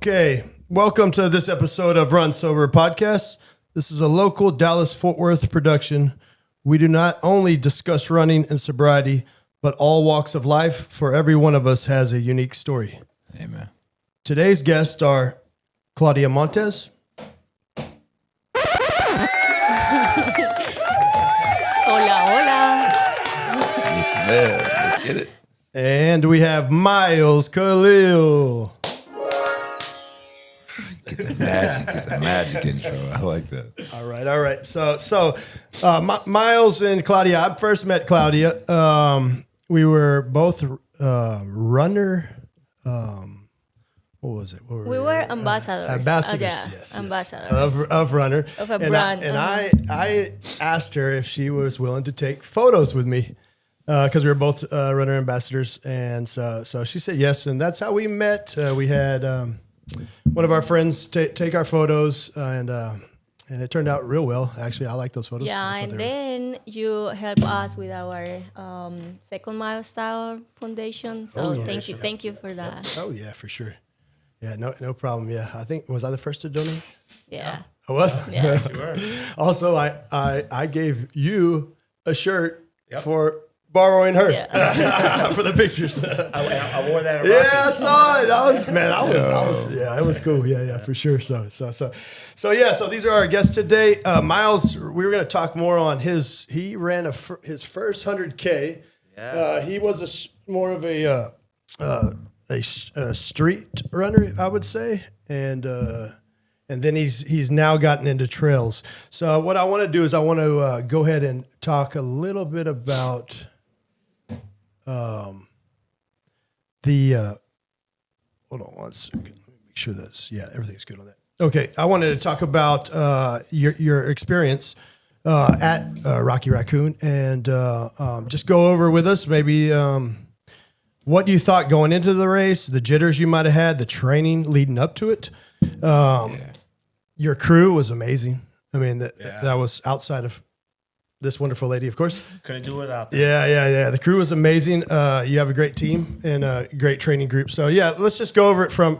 Okay, welcome to this episode of Runs0b3r podcast. This is a local Dallas-Fort Worth production. We do not only discuss running and sobriety, but all walks of life, for every one of us has a unique story. Amen. Today's guests are Claudia Montes, Hola, hola. Yes, man. Let's get it. and we have Miles Khalil. Get the magic intro. I like that. All right. So, Miles and Claudia. I first met Claudia. We were both runner. What was it? What We were ambassadors. Ambassadors, yes. Ambassadors. Of runner. Of a brand. I asked her if she was willing to take photos with me because we were both runner ambassadors, and so she said yes, and that's how we met. We had one of our friends take our photos, and it turned out real well. Actually, I like those photos. Yeah, and then you help us with our second milestone foundation. So thank you for that. Oh yeah, for sure. Yeah, no problem. Yeah, I think was I the first to donate? Yeah. I was. Yeah. Sure. Also, I gave you a shirt for borrowing her for the pictures. I wore that. Yeah, I saw it. I was. Yeah, it was cool. Yeah, for sure. So these are our guests today. Miles, we were going to talk more on he ran his first 100K. Yeah. He was more of a street runner, I would say, and then he's now gotten into trails. So what I want to do is I want to go ahead and talk a little bit about hold on one second. Let me make sure everything's good on that. Okay, I wanted to talk about your experience at Rocky Raccoon, and just go over with us maybe what you thought going into the race, the jitters you might have had, the training leading up to it. Your crew was amazing. I mean, that was outside of this wonderful lady, of course. Couldn't do without them. Yeah. The crew was amazing. You have a great team and a great training group. So yeah, let's just go over it from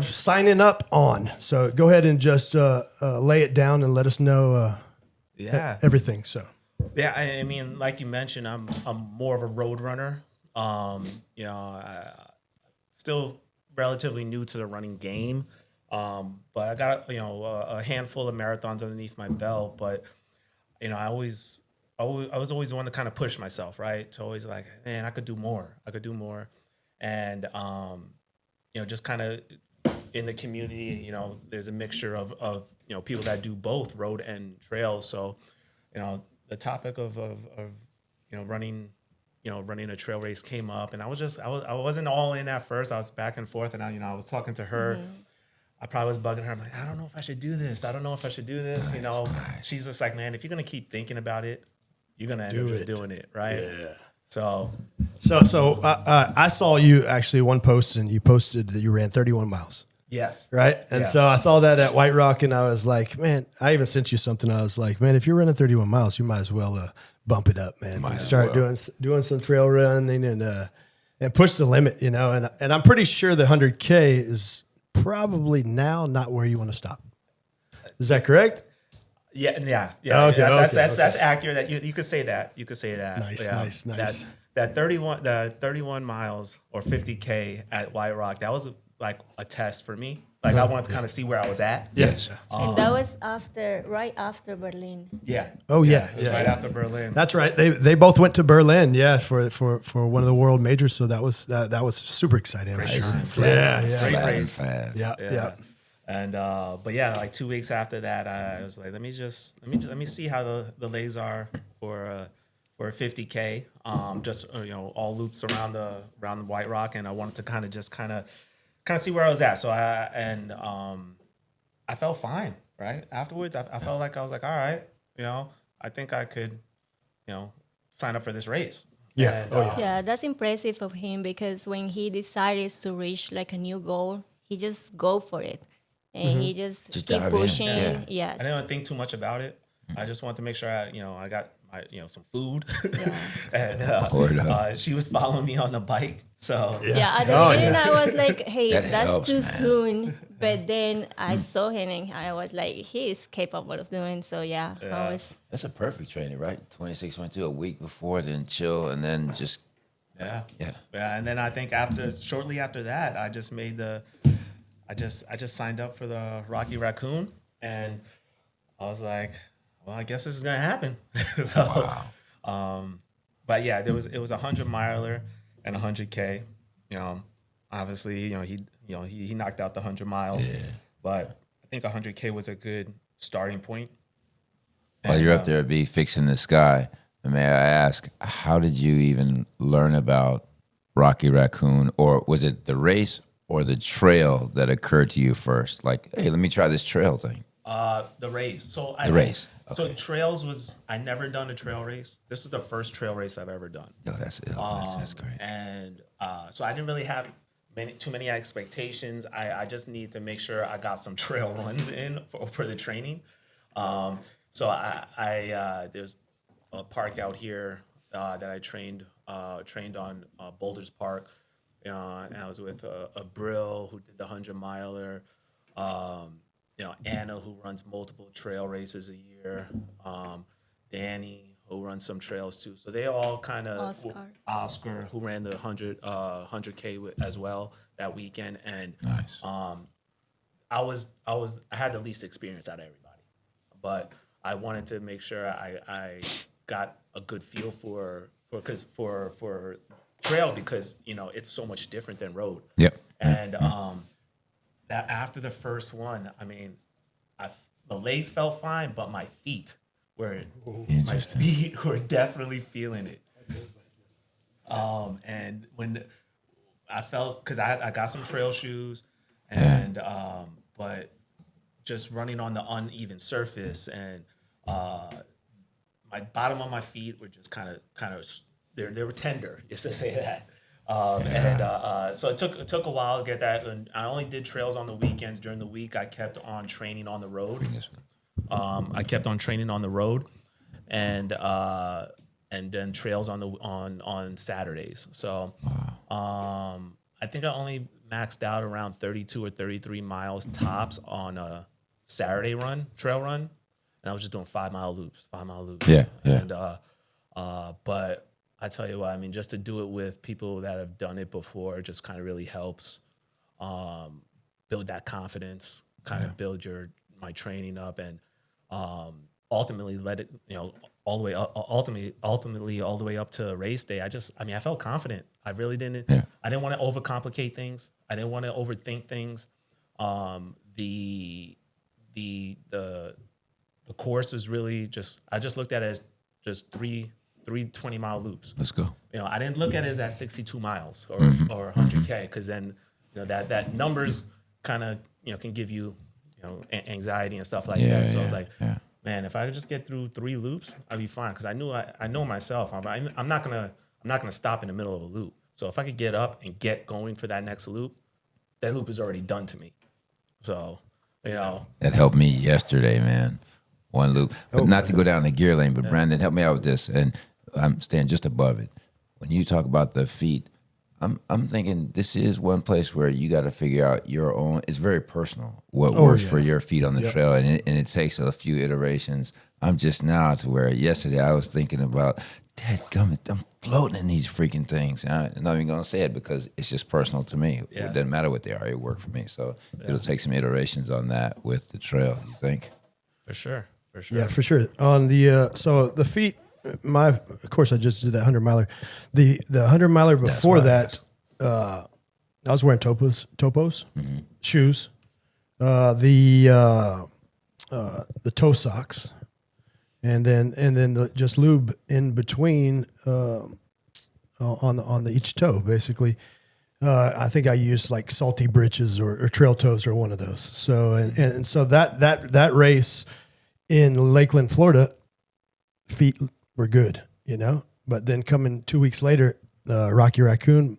signing up on. So go ahead and just lay it down and let us know everything. So Yeah, I mean, like you mentioned, I'm more of a road runner. Still relatively new to the running game. But I got, a handful of marathons underneath my belt, but, I was always the one to kind of push myself, right? To always like, man, I could do more. And, just kind of in the community, there's a mixture of people that do both road and trails. So, the topic of running a trail race came up, and I wasn't all in at first. I was back and forth, and I was talking to her. Mm-hmm. I probably was bugging her. I'm like, I don't know if I should do this. Nice. She's just like, man, if you're gonna keep thinking about it, you're gonna end up just doing it, right? Yeah. So I saw you actually one post, and you posted that you ran 31 miles. Yes. Right. And so I saw that at White Rock, and I was like, man, I even sent you something. I was like, man, if you're running 31 miles, you might as well bump it up, man. Start doing some trail running and push the limit, and I'm pretty sure the 100K is probably now not where you want to stop. Is that correct? Yeah. Okay. That's accurate. That you could say that. Nice. That 31 miles or 50K at White Rock, that was like a test for me. Like I wanted to kind of see where I was at. Yes. And that was right after Berlin. Yeah. Oh yeah. Right after Berlin. That's right. They both went to Berlin. Yeah, for one of the world majors. So that was super exciting. Great race. Yeah. And but yeah, like 2 weeks after that, I was like, let me see how the legs are for a 50K. All loops around the White Rock, and I wanted to kind of see where I was at. So I felt fine, right? Afterwards, I felt like I was like, all right, I think I could, sign up for this race. Yeah. And, Yeah, that's impressive of him, because when he decides to reach like a new goal, he just go for it. And he just keep dive in. pushing. Yeah. Yes. I didn't think too much about it. I just wanted to make sure I got my some food, Yeah. Word up. and she was following me on the bike. So Yeah, at the Oh, beginning yeah. I was like, hey, That that's helps, too man. soon. But then I saw him and I was like, he is capable of doing so. Yeah, I was. That's a perfect training, right? 26, 22, a week before, then chill, and then just yeah. yeah. And then I think shortly after that, I just made I just signed up for the Rocky Raccoon, and I was like, well, I guess this is gonna happen. So, but yeah, it was a 100 miler and 100K. Obviously, he knocked out the 100 miles, Yeah. but I think 100K was a good starting point. While you're up there, be fixing the sky. May I ask, how did you even learn about Rocky Raccoon, or was it the race or the trail that occurred to you first? Like, hey, let me try this trail thing. The race. So The race. So trails was I never done a trail race. This is the first trail race I've ever done. Yo, that's great. And so I didn't really have too many expectations. I just need to make sure I got some trail runs in for the training. So I there's a park out here that I trained on, Boulders Park, and I was with a Brill who did the 100 miler. Anna, who runs multiple trail races a year. Danny, who runs some trails too. So they all kind of Oscar, who ran the 100K as well that weekend, and Nice. I had the least experience out of everybody, but I wanted to make sure I got a good feel for trail, because it's so much different than road. Yep. And that after the first one, I mean, the legs felt fine, but my feet were definitely feeling it. And when I felt, because I got some trail shoes, and but just running on the uneven surface, and my bottom of my feet were just kind of they were tender, just to say that. So it took a while to get that, and I only did trails on the weekends. During the week, I kept on training on the road. And then trails on Saturdays. So I think I only maxed out around 32 or 33 miles tops on a Saturday trail run, and I was just doing 5-mile loops. Yeah. And but I tell you what, I mean, just to do it with people that have done it before just kind of really helps build that confidence, kind of build my training up, and ultimately let it, all the way up, ultimately all the way up to race day. I felt confident. I really didn't. Yeah. I didn't want to overcomplicate things. I didn't want to overthink things. The course is really I just looked at it as just three 20-mile loops. Let's go. I didn't look at it as at 62 miles or 100K, because then that numbers kind of can give you anxiety and stuff like that. So I was like, man, if I could just get through 3 loops, I'd be fine, because I know myself. I'm not gonna stop in the middle of a loop. So if I could get up and get going for that next loop, that loop is already done to me. So That helped me yesterday, man. One loop, but not to go down the gear lane. But Brandon, help me out with this, and I'm staying just above it. When you talk about the feet, I'm thinking this is one place where you got to figure out your own. It's very personal what works for your feet on the trail, and it takes a few iterations. I'm just now to where yesterday I was thinking about, dadgummit, I'm floating in these freaking things. I'm not even gonna say it because it's just personal to me. Yeah. It doesn't matter what they are; it worked for me. So it'll take some iterations on that with the trail. You think? For sure. Yeah, for sure. On the so the feet, of course I just did that 100-miler. The 100-miler before that, I was wearing topos shoes, the toe socks, and then just lube in between on each toe, basically. I think I used like salty britches or trail toes or one of those. So and so that race in Lakeland, Florida, feet were good, But then coming 2 weeks later, Rocky Raccoon,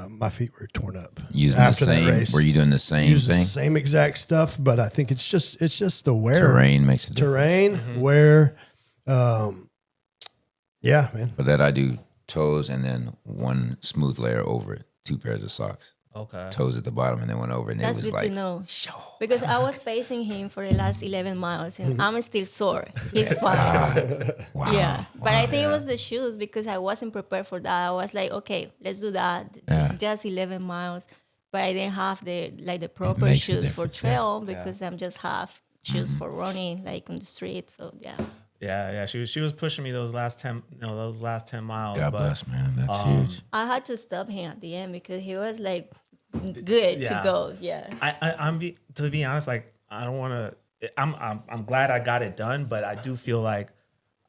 my feet were torn up. Using after the same? that race. Were you doing the same Use thing? the same exact stuff, but I think it's just the wear. Terrain makes a difference. Terrain, wear, Yeah, man. For that, I do toes and then one smooth layer over it, 2 pairs of socks. Okay. Toes at the bottom and then one over, and That's it was good like, to know. Because I was pacing him for the last 11 miles and I'm still sore. He's fine. wow. Yeah. But I think it was the shoes because I wasn't prepared for that. I was like, okay, let's do that. It's just 11 miles. But I didn't have the proper makes a shoes for difference, trail because I'm just half shoes for running like on the street. So yeah. Yeah. She was pushing me those last 10 miles. God but bless, man. That's huge. I had to stop him at the end because he was like good to go. Yeah. To be honest, like I don't want to. I'm glad I got it done, but I do feel like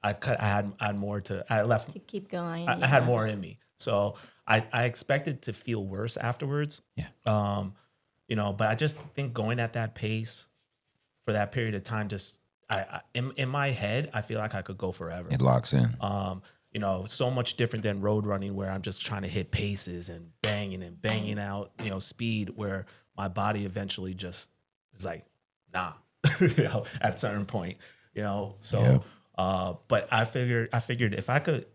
I had more to. I left. To keep going. I had more in me, so I expected to feel worse afterwards. Yeah. But I just think going at that pace for that period of time, just in my head, I feel like I could go forever. It locks in. So much different than road running where I'm just trying to hit paces and banging out, speed where my body eventually just is like, nah, at a certain point, so, but I figured if I could,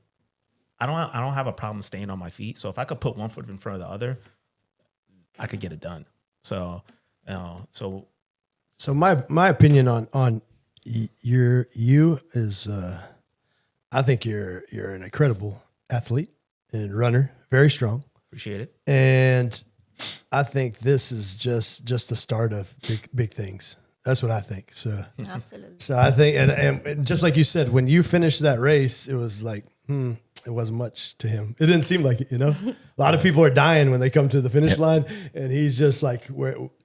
I don't have a problem staying on my feet. So if I could put one foot in front of the other, I could get it done. So, So my opinion on you is, I think you're an incredible athlete and runner, very strong. appreciate it. And I think this is just the start of big things. That's what I think. So Absolutely. so I think, and just like you said, when you finished that race, it was like, it wasn't much to him. It didn't seem like it, A lot of people are dying when they come to the finish line, and he's just like,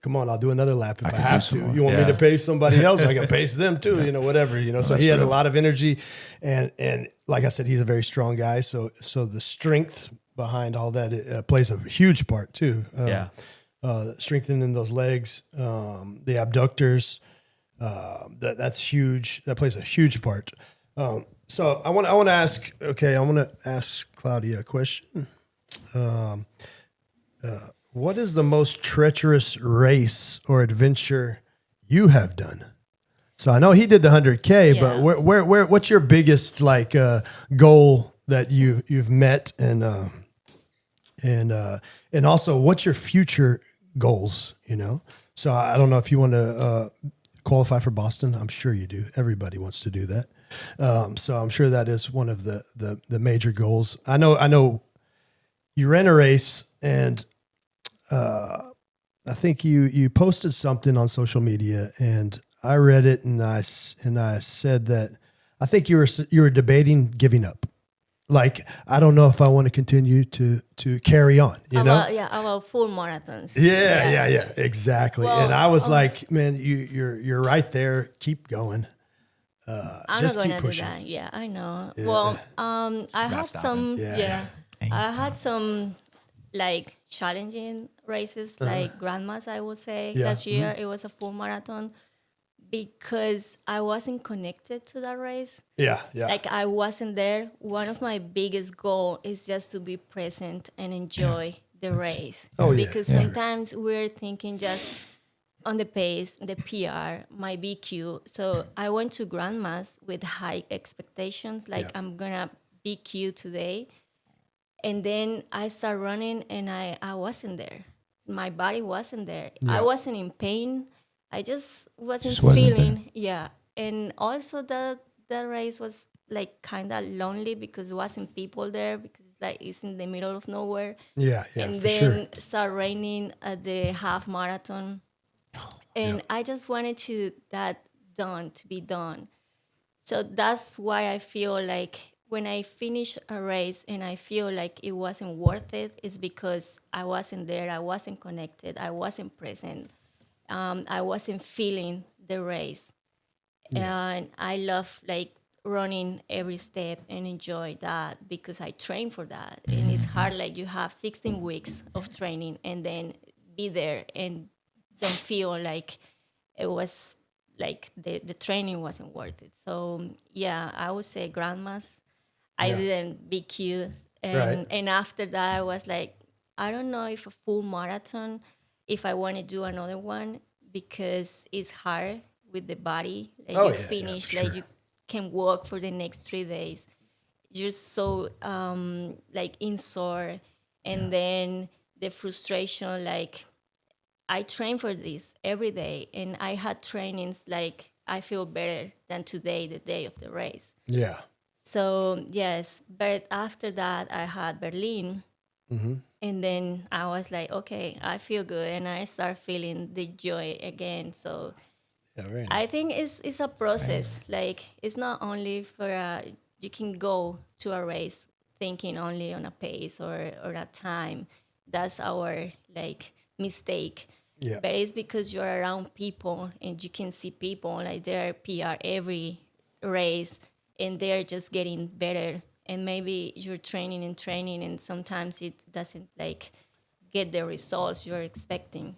come on, I'll do another lap if I can have do to. some more. You want me to pace somebody else? I can pace them too, whatever, So he had a lot of energy, and like I said, he's a very strong guy. So the strength behind all that plays a huge part too. Strengthening those legs, the abductors, that's huge. That plays a huge part. So I want to ask. Okay, I want to ask Claudia a question. What is the most treacherous race or adventure you have done? So I know he did the 100K, but where what's your biggest goal that you've met, and also what's your future goals? So I don't know if you want to qualify for Boston. I'm sure you do. Everybody wants to do that. So I'm sure that is one of the major goals. I know you ran a race, and I think you posted something on social media, and I read it, and I said that I think you were debating giving up. Like, I don't know if I want to continue to carry on, About full marathons. Yeah, exactly. Well, and I was like, man, you're right there. Keep going. I'm just not keep gonna do pushing. that. Yeah, I know. Yeah. Well, I had some. Yeah. I had some challenging races, like grandmas. I would say last year it was a full marathon because I wasn't connected to that race. Yeah. Like I wasn't there. One of my biggest goal is just to be present and enjoy the race. Oh, yeah. Because sometimes we're thinking just on the pace, the PR, my BQ. So I went to grandmas with high expectations, like I'm gonna BQ today. And then I start running and I wasn't there. My body wasn't there. Yeah. I wasn't in pain. I just wasn't Just wasn't feeling. there. Yeah. And also the race was kind of lonely because there wasn't people there because it's in the middle of nowhere. Yeah, And for then sure. start raining at the half marathon. And I just wanted to be done. So that's why I feel like when I finish a race and I feel like it wasn't worth it, it's because I wasn't there, I wasn't connected, I wasn't present, I wasn't feeling the race. And I love running every step and enjoy that because I train for that. And it's hard, you have 16 weeks of training and then be there and don't feel like it was the training wasn't worth it. So I would say grandmas. I didn't BQ, and after that I was like, I don't know if a full marathon, if I want to do another one because it's hard with the body. You finish, for sure. you can walk for the next 3 days. you're so like insore, and then the frustration, like I train for this every day, and I had trainings like I feel better than today, the day of the race. Yeah. So yes, but after that I had Berlin, and then I was like, okay, I feel good, and I start feeling the joy again. So Yeah. Very I nice. think it's a process. Like it's not only for you can go to a race thinking only on a pace or a time. That's our like mistake. Yeah. But it's because you're around people and you can see people like they're PR every race and they're just getting better. And maybe you're training and sometimes it doesn't like get the results you're expecting.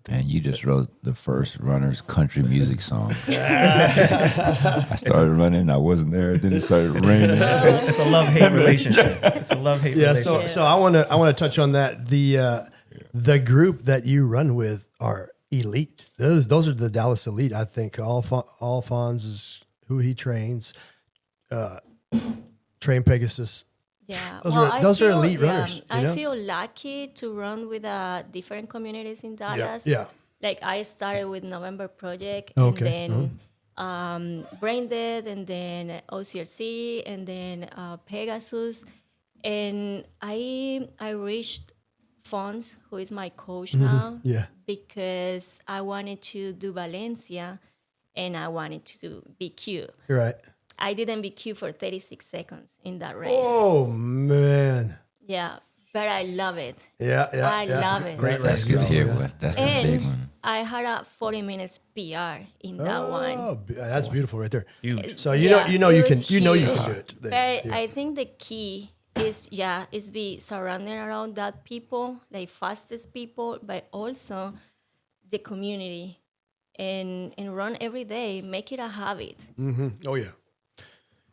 And you just wrote the first runner's country music song. I started running, I wasn't there, then it started raining. It's a love-hate relationship. It's a love-hate Yeah. relationship. So I want to touch on that. The group that you run with are elite. Those are the Dallas elite. I think Alphonse is who he trains. Train Pegasus. Yeah, Those are elite runners, you I know? feel lucky to run with different communities in Yeah. Dallas. Yeah. Like I started with November Project, Okay. and then Brain Dead, and then OCRC, and then Pegasus, and I reached Fons, who is my coach now, Yeah. because I wanted to do Valencia, and I wanted to be cute. You're right. I didn't BQ for 36 seconds in that race. Oh man. Yeah, but I love it. Yeah. Yeah. I love it. Great That's race. good to hear. That's the big And one. I had a 40 minutes PR in that one. Oh, that's beautiful right there. Huge. So It you was can do huge. it. But I think the key is be surrounded around that people, like fastest people, but also the community, and run every day. Make it a habit. Oh yeah.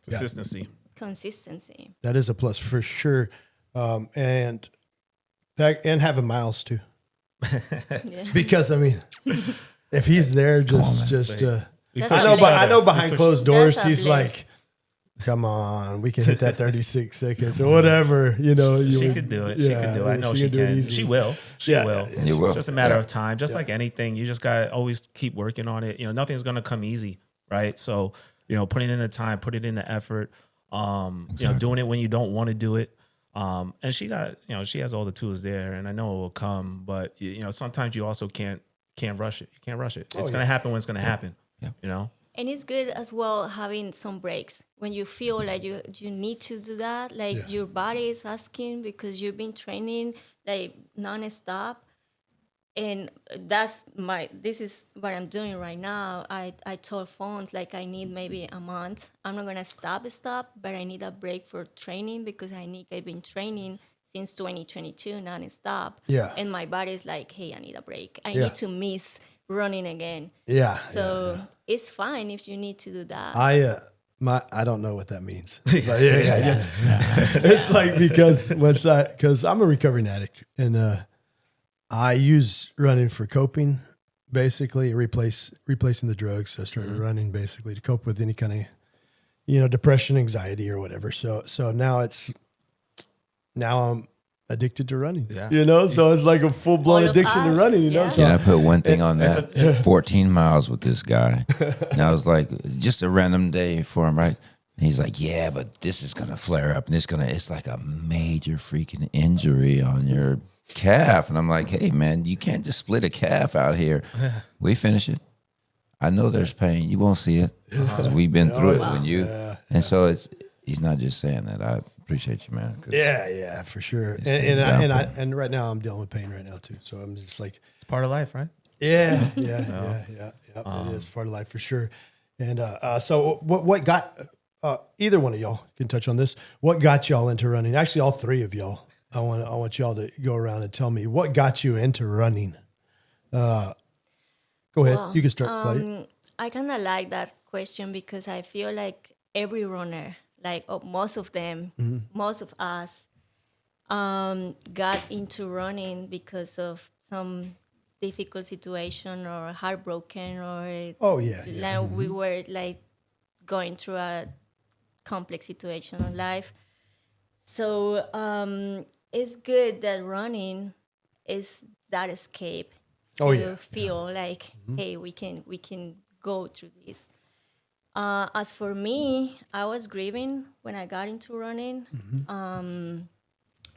Consistency. Consistency. That is a plus for sure. And having Miles too. Yeah. Because I mean, if he's there, on, man. That's I a know, but blessing. I know behind closed doors, That's a he's blessing. like, "Come on, we can hit that 36 seconds or whatever." You know, She could do it. She could do it. I know she do it can. easy. She will. She Yeah, will. yeah, You will. It's just a matter Yeah. of time. Just like anything, you just gotta always keep working on it. You know, nothing's gonna come easy, right? So, you know, putting in the time, putting in the effort, you know, doing it when you don't want to do it. And she got, you know, she has all the tools there, and I know it will come. But you know, sometimes you also can't rush it. You can't rush it. It's gonna happen when it's gonna happen. Yeah. You know. And it's good as well having some breaks when you feel like you need to do that. Like your body is asking because you've been training like nonstop. And this is what I'm doing right now. I told Phones like I need maybe a month. I'm not gonna stop, but I need a break for training because I've been training since 2022 nonstop. Yeah. And my body's like, hey, I need a break. I Yeah. need to miss running again. Yeah. So it's fine if you need to do that. I don't know what that means. But yeah. It's like because I'm a recovering addict and I use running for coping, basically replacing the drugs. I started running basically to cope with any kind of, depression, anxiety, or whatever. So now I'm addicted to running. Yeah. So it's like a full blown All of addiction to us, running. yeah. So Can I put one thing on that? 14 miles with this guy. And I was like, just a random day for him, right? And he's like, yeah, but this is going to flare up and it's like a major freaking injury on your calf. And I'm like, hey, man, you can't just split a calf out here. We finish it. I know there's pain. You won't see it because we've been through it when you. And so he's not just saying that. I appreciate you, man. yeah, for sure. It's And an and example. and right now I'm dealing with pain right now too. So I'm just like, It's part of life, right? yeah. It is part of life for sure. And so what got either one of y'all can touch on this? What got y'all into running? Actually, all three of y'all. I want y'all to go around and tell me what got you into running. Go ahead. Well, You can start, Claudia. I kind of like that question because I feel like every runner, like most of them, most of us, got into running because of some difficult situation or heartbroken or Oh yeah. like we were like going through a complex situation in life. So it's good that running is that escape to Oh, yeah. feel like, hey, we can go through this. As for me, I was grieving when I got into running.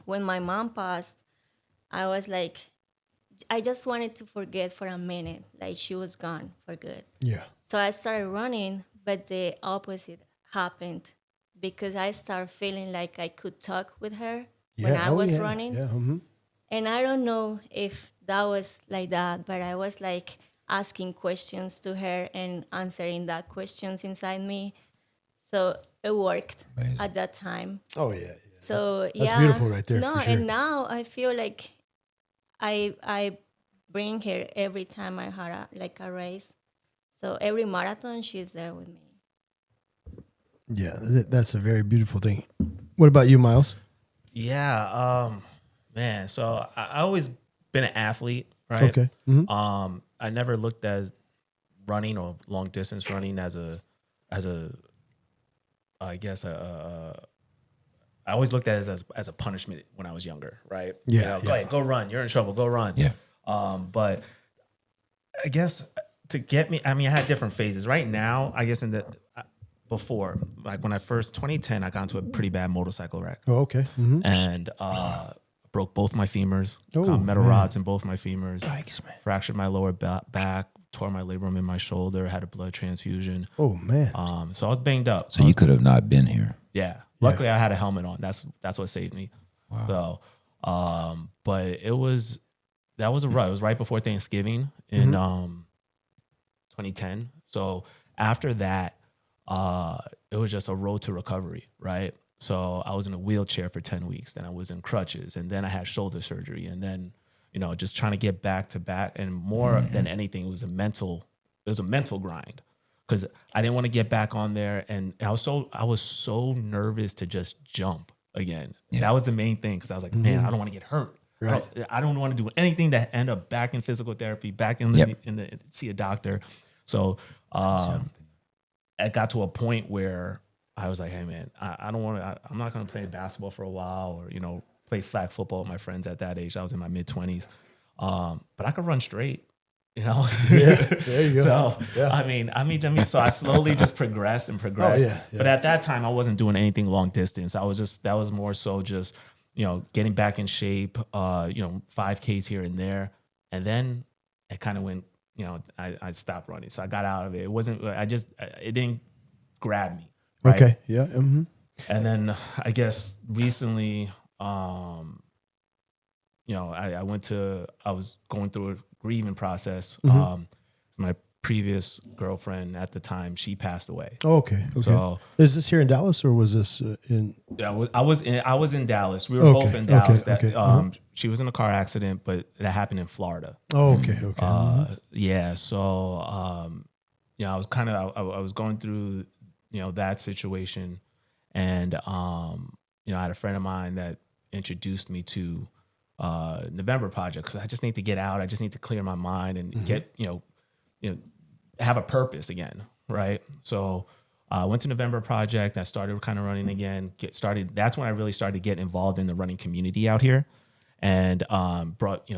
When my mom passed, I was like, I just wanted to forget for a minute, like she was gone for good. Yeah. So I started running, but the opposite happened because I started feeling like I could talk with her when I was running. Yeah. And I don't know if that was like that, but I was like asking questions to her and answering that questions inside me. So it worked Amazing. at that time. Oh, yeah. So That's beautiful right there, No, for sure. and now I feel like I bring her every time I had a race. So every marathon, she's there with me. Yeah, that's a very beautiful thing. What about you, Miles? Yeah, man. So I always been an athlete, right? Okay. Mm-hmm. I never looked at running or long distance running as a I guess I always looked at it as a punishment when I was younger, right? Yeah, Go ahead, go run. You're in trouble. Go run. Yeah. But I guess to get me, I mean, I had different phases. Right now, I guess before, like when I first 2010, I got into a pretty bad motorcycle wreck. Oh, okay. Mm-hmm. And broke both my femurs, Oh, got metal man. rods in both my femurs, Yikes, man. fractured my lower back, tore my labrum in my shoulder, had a blood transfusion. Oh, man. So I was banged up. So you could have not been here. Yeah. Luckily, I had a helmet on. That's what saved me. Wow. So, but that was a rut. It was right before Thanksgiving in 2010. So after that, it was just a road to recovery, right? So I was in a wheelchair for 10 weeks. Then I was in crutches, and then I had shoulder surgery, and then just trying to get back to back. And more than anything, it was a mental grind. Because I didn't want to get back on there, and I was so nervous to just jump again. Yeah. That was the main thing, because I was like, man, I don't want to get hurt. Right. I don't want to do anything to end up back in physical therapy, back in the see a doctor. So it got to a point where I was like, hey man, I don't want to. I'm not going to play basketball for a while, or play flag football with my friends at that age. I was in my mid-20s, but I could run straight. Yeah, there you go. So Yeah. I mean, so I slowly just progressed. Yeah. But at that time, I wasn't doing anything long distance. That was more so just getting back in shape. 5Ks here and there, and then it kind of went. I stopped running, so I got out of it. It wasn't. It didn't grab me. Right? Okay. Yeah. Mm-hmm. And then I guess recently, I was going through a grieving process. My previous girlfriend at the time, she passed away. Oh, okay. Okay. So is this here in Dallas, or was this in? yeah, I was in Dallas. We were both in Dallas. She was in a car accident, but that happened in Florida. Oh, okay. Okay. Yeah. So, I was I was going through, that situation, and I had a friend of mine that introduced me to November Project, because I just need to get out. I just need to clear my mind and get have a purpose again, right? So I went to November Project. I started kind of running again. That's when I really started to get involved in the running community out here, and brought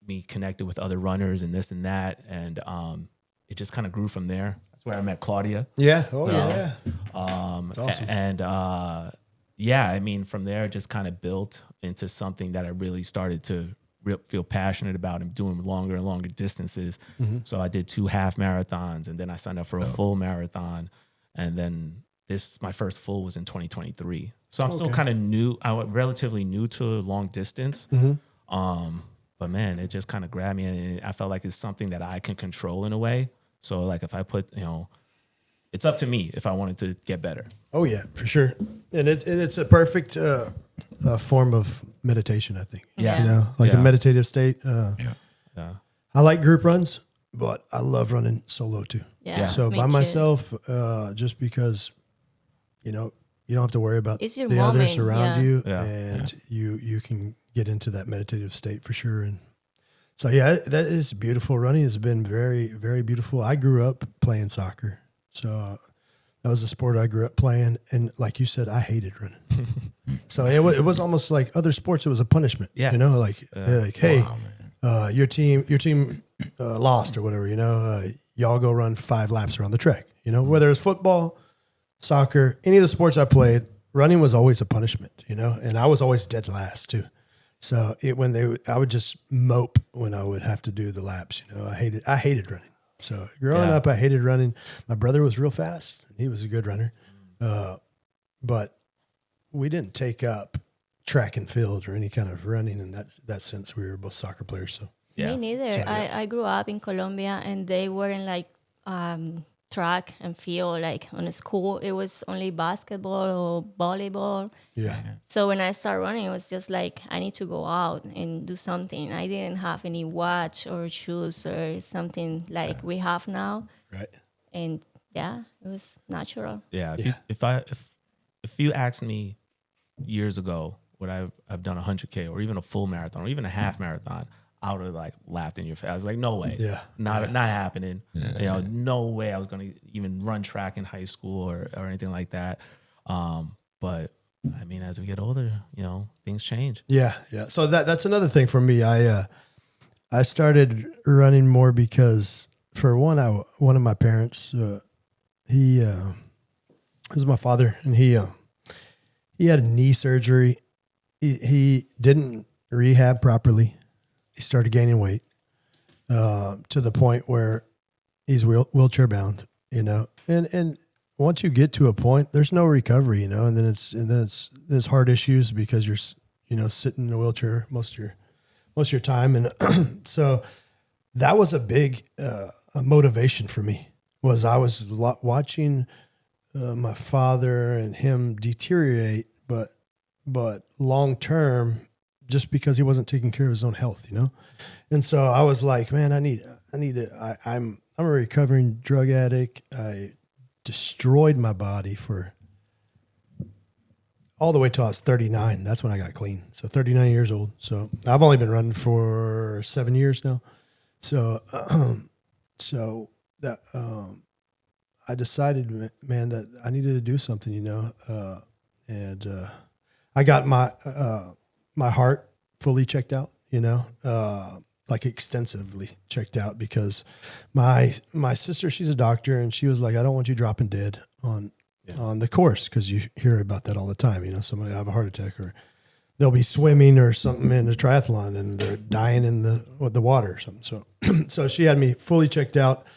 me connected with other runners and this and that, and it just kind of grew from there. That's where I met Claudia. Yeah. Oh, yeah. That's awesome. And I mean, from there, it just kind of built into something that I really started to feel passionate about, and doing longer and longer distances. So I did 2 half marathons, and then I signed up for a full marathon. And then my first full was in 2023. So I'm still kind of new. I'm relatively new to long distance. But man, it just kind of grabbed me, and I felt like it's something that I can control in a way. So like if I put, it's up to me if I wanted to get better. Oh yeah, for sure. And it's a perfect form of meditation, I think. Yeah. Like a meditative state. Yeah. I like group runs, but I love running solo too. Yeah. So me by too. myself, just because, you don't have to worry about It's your the others moment, around yeah. you, Yeah. and you can get into that meditative state for sure. And so yeah, that is beautiful. Running has been very, very beautiful. I grew up playing soccer, so That was a sport I grew up playing. And like you said, I hated running. So it was almost like other sports. It was a punishment, Yeah. you know, like hey, Wow, your team lost or whatever, you know, y'all go run 5 laps around the track, you know, whether it's football, soccer, any of the sports I played, running was always a punishment, you know, and I was always dead last too. So I would just mope when I would have to do the laps, you know, I hated running. So growing up, I hated running. My brother was real fast. He was a good runner. But we didn't take up track and field or any kind of running in that sense. We were both soccer players. So Me neither. So, yeah. I grew up in Colombia, and they weren't like track and field like on a school. It was only basketball or volleyball. yeah. So when I started running, it was just like I need to go out and do something. I didn't have any watch or shoes or something like we have now, Right. and yeah, it was natural. Yeah. If you asked me years ago would I've done 100K or even a full marathon or even a half marathon, I would have like laughed in your face. I was like, no way. Yeah. Not happening. You know, no way I was going to even run track in high school or anything like that. But I mean, as we get older, you know, things change. Yeah. Yeah. So that's another thing for me. I started running more because for one of my parents, he was my father, and he had a knee surgery. He didn't rehab properly. He started gaining weight to the point where he's wheelchair bound, you know. And once you get to a point, there's no recovery, you know. And then it's heart issues because you're, you know, sitting in a wheelchair most of your time. And so that was a big a motivation for me. Was I was watching my father and him deteriorate, but long term, just because he wasn't taking care of his own health, you know? And so I was like, man, I'm a recovering drug addict. I destroyed my body for all the way till I was 39. That's when I got clean. So 39 years old. So I've only been running for 7 years now. So, that, I decided, man, that I needed to do something, you know? And I got my heart fully checked out, you know, like extensively checked out, because my sister, she's a doctor, and she was like, I don't want you dropping dead on the course, because you hear about that all the time. You know, somebody will have a heart attack, or they'll be swimming or something in a triathlon and they're dying in the water or something. So, so she had me fully checked out.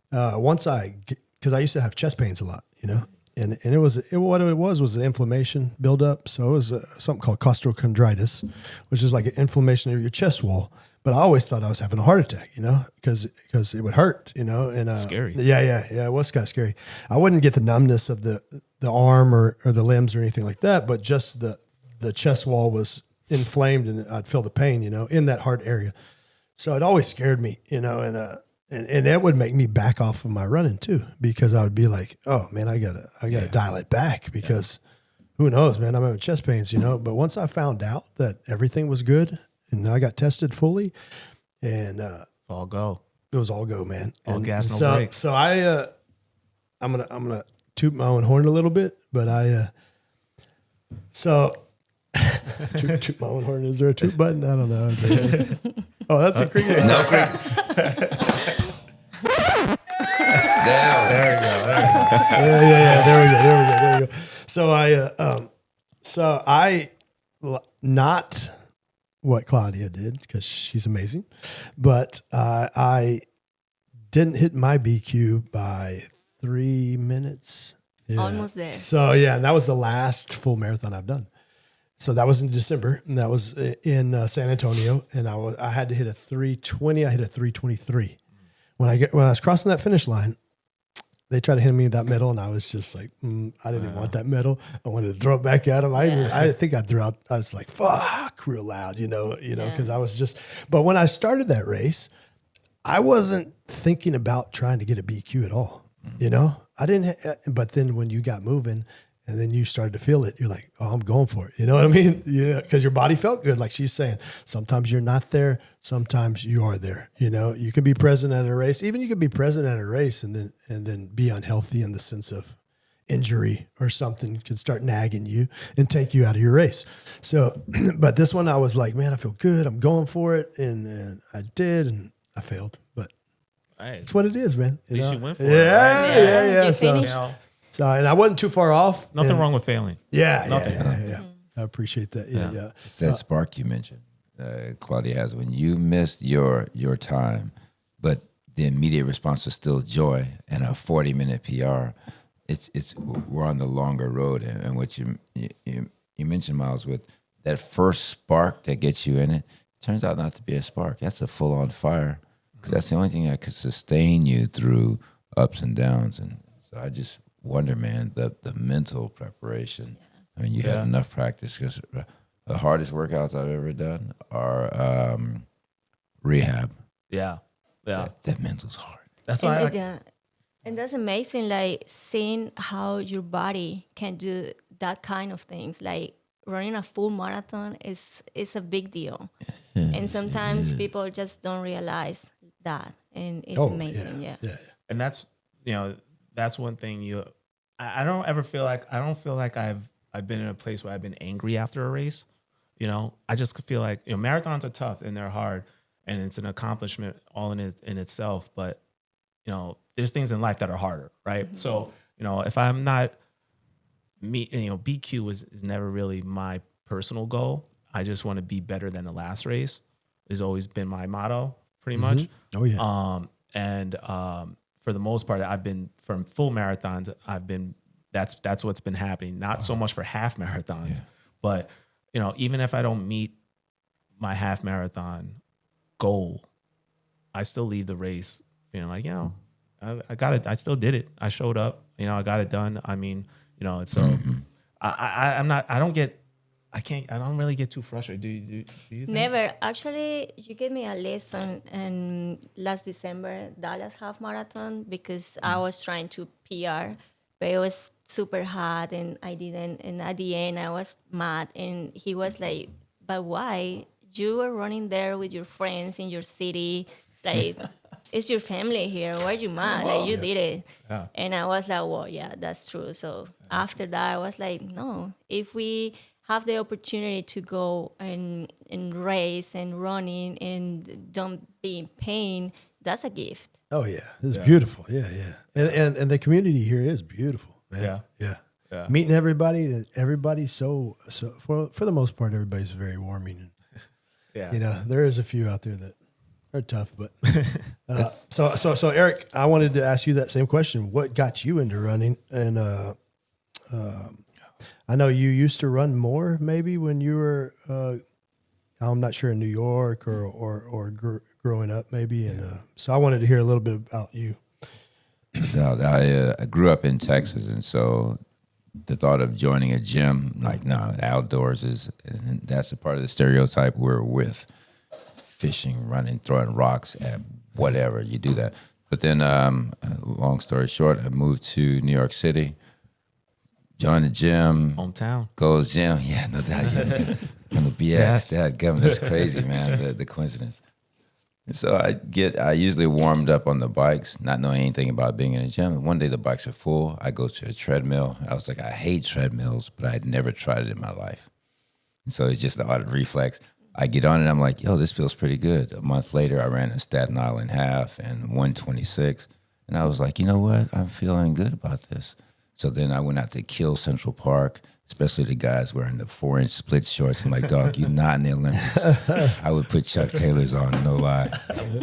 Because I used to have chest pains a lot, you know. And what it was an inflammation buildup. So it was something called costochondritis, which is like an inflammation of your chest wall. But I always thought I was having a heart attack, you know, because it would hurt, you know. And Scary. Yeah. It was kind of scary. I wouldn't get the numbness of the arm or the limbs or anything like that, but just the chest wall was inflamed, and I'd feel the pain, you know, in that heart area. So it always scared me, you know, and that would make me back off of my running too, because I would be like, oh man, I gotta dial it back, because who knows, man, I'm having chest pains, you know. But once I found out that everything was good and I got tested fully, and It's all go. it was all go, man. All And gas, no so, brakes. So I'm gonna toot my own horn a little bit, but toot my own horn. Is there a toot button? I don't know. Oh, that's a cricket. No, There we go. Yeah. There we go. So I not what Claudia did, because she's amazing, but I didn't hit my BQ by 3 minutes. Yeah. Almost there. So yeah, and that was the last full marathon I've done. So that was in December, and that was in San Antonio, and I had to hit a 3:20. I hit a 3:23. When I was crossing that finish line, they tried to hand me that medal, and I was just like, I didn't even want that medal. I wanted to throw it back at them. I think I threw out. I was like, "Fuck," real loud, you know, because I was just. But when I started that race, I wasn't thinking about trying to get a BQ at all. You know, I didn't. But then when you got moving, and then you started to feel it, you're like, oh, I'm going for it. You know what I mean? You know, because your body felt good. Like she's saying, sometimes you're not there. Sometimes you are there. You know, you can be present at a race. Even you can be present at a race and then be unhealthy in the sense of injury or something could start nagging you and take you out of your race. So, but this one I was like, man, I feel good. I'm going for it. And I did, and I failed, but Right. it's what it is, man. At least you went for it, yeah, right? yeah. You So, finished. You know, and I wasn't too far off. nothing And- wrong with failing. Yeah, Nothing. yeah. I appreciate that. Yeah. It's that spark you mentioned, Claudia has. When you missed your time, but the immediate response was still joy and a 40-minute PR. It's we're on the longer road, and what you mentioned, Miles, with that first spark that gets you in it, turns out not to be a spark. That's a full-on fire, because that's the only thing that could sustain you through ups and downs. And so I just wonder, man, the mental preparation. I mean, you had enough practice, because the hardest workouts I've ever done are rehab. Yeah. That mental's hard. That's why. And that's amazing, like seeing how your body can do that kind of things. Like running a full marathon is a big deal. And sometimes people just don't realize that. And it's amazing. Yeah. And that's, that's one thing I don't ever feel like, I've been in a place where I've been angry after a race. I just feel like, marathons are tough and they're hard, and it's an accomplishment all in itself. But, there's things in life that are harder, right? Mm-hmm. So, if I'm not BQ is never really my personal goal. I just want to be better than the last race. Has always been my motto, pretty much. Oh yeah. For the most part, I've been from full marathons. That's what's been happening. Not so much for half marathons, but even if I don't meet my half marathon goal, I still leave the race feeling like, I got it. I still did it. I showed up. I got it done. I mean, it's so. I'm not. I don't really get too frustrated. Do you think? Never. Actually, you gave me a lesson in last December, Dallas half marathon, because I was trying to PR, but it was super hot and I didn't. And at the end, I was mad. And he was like, but why? You were running there with your friends in your city. Like, it's your family here. Why are you mad? Like, you did it. Yeah. And I was like, well, yeah, that's true. So after that, I was like, no, if we have the opportunity to go and race and running and don't be in pain, that's a gift. Oh yeah, it's beautiful. Yeah. And the community here is beautiful, man. Yeah. Meeting everybody's so for the most part, everybody's very warming. And, there is a few out there that are tough, but so Eric, I wanted to ask you that same question. What got you into running? And I know you used to run more maybe when you were, I'm not sure, in New York or growing up maybe. And so I wanted to hear a little bit about you. I grew up in Texas, and so the thought of joining a gym, like, no, outdoors and that's a part of the stereotype we're with. Fishing, running, throwing rocks at whatever, you do that. But then, long story short, I moved to New York City, joined the gym. Hometown. Goes gym. Yeah, no doubt. From the BX, that's crazy, man, the coincidence. And so I usually warmed up on the bikes, not knowing anything about being in a gym. And one day the bikes are full. I go to a treadmill. I was like, I hate treadmills, but I had never tried it in my life. And so it's just the odd reflex. I get on it, I'm like, yo, this feels pretty good. A month later, I ran a Staten Island half and 126. And I was like, you know what? I'm feeling good about this. So then I went out to Kill Central Park, especially the guys wearing the 4-inch split shorts. I'm like, dog, you're not in the Olympics. I would put Chuck Taylors on, no lie.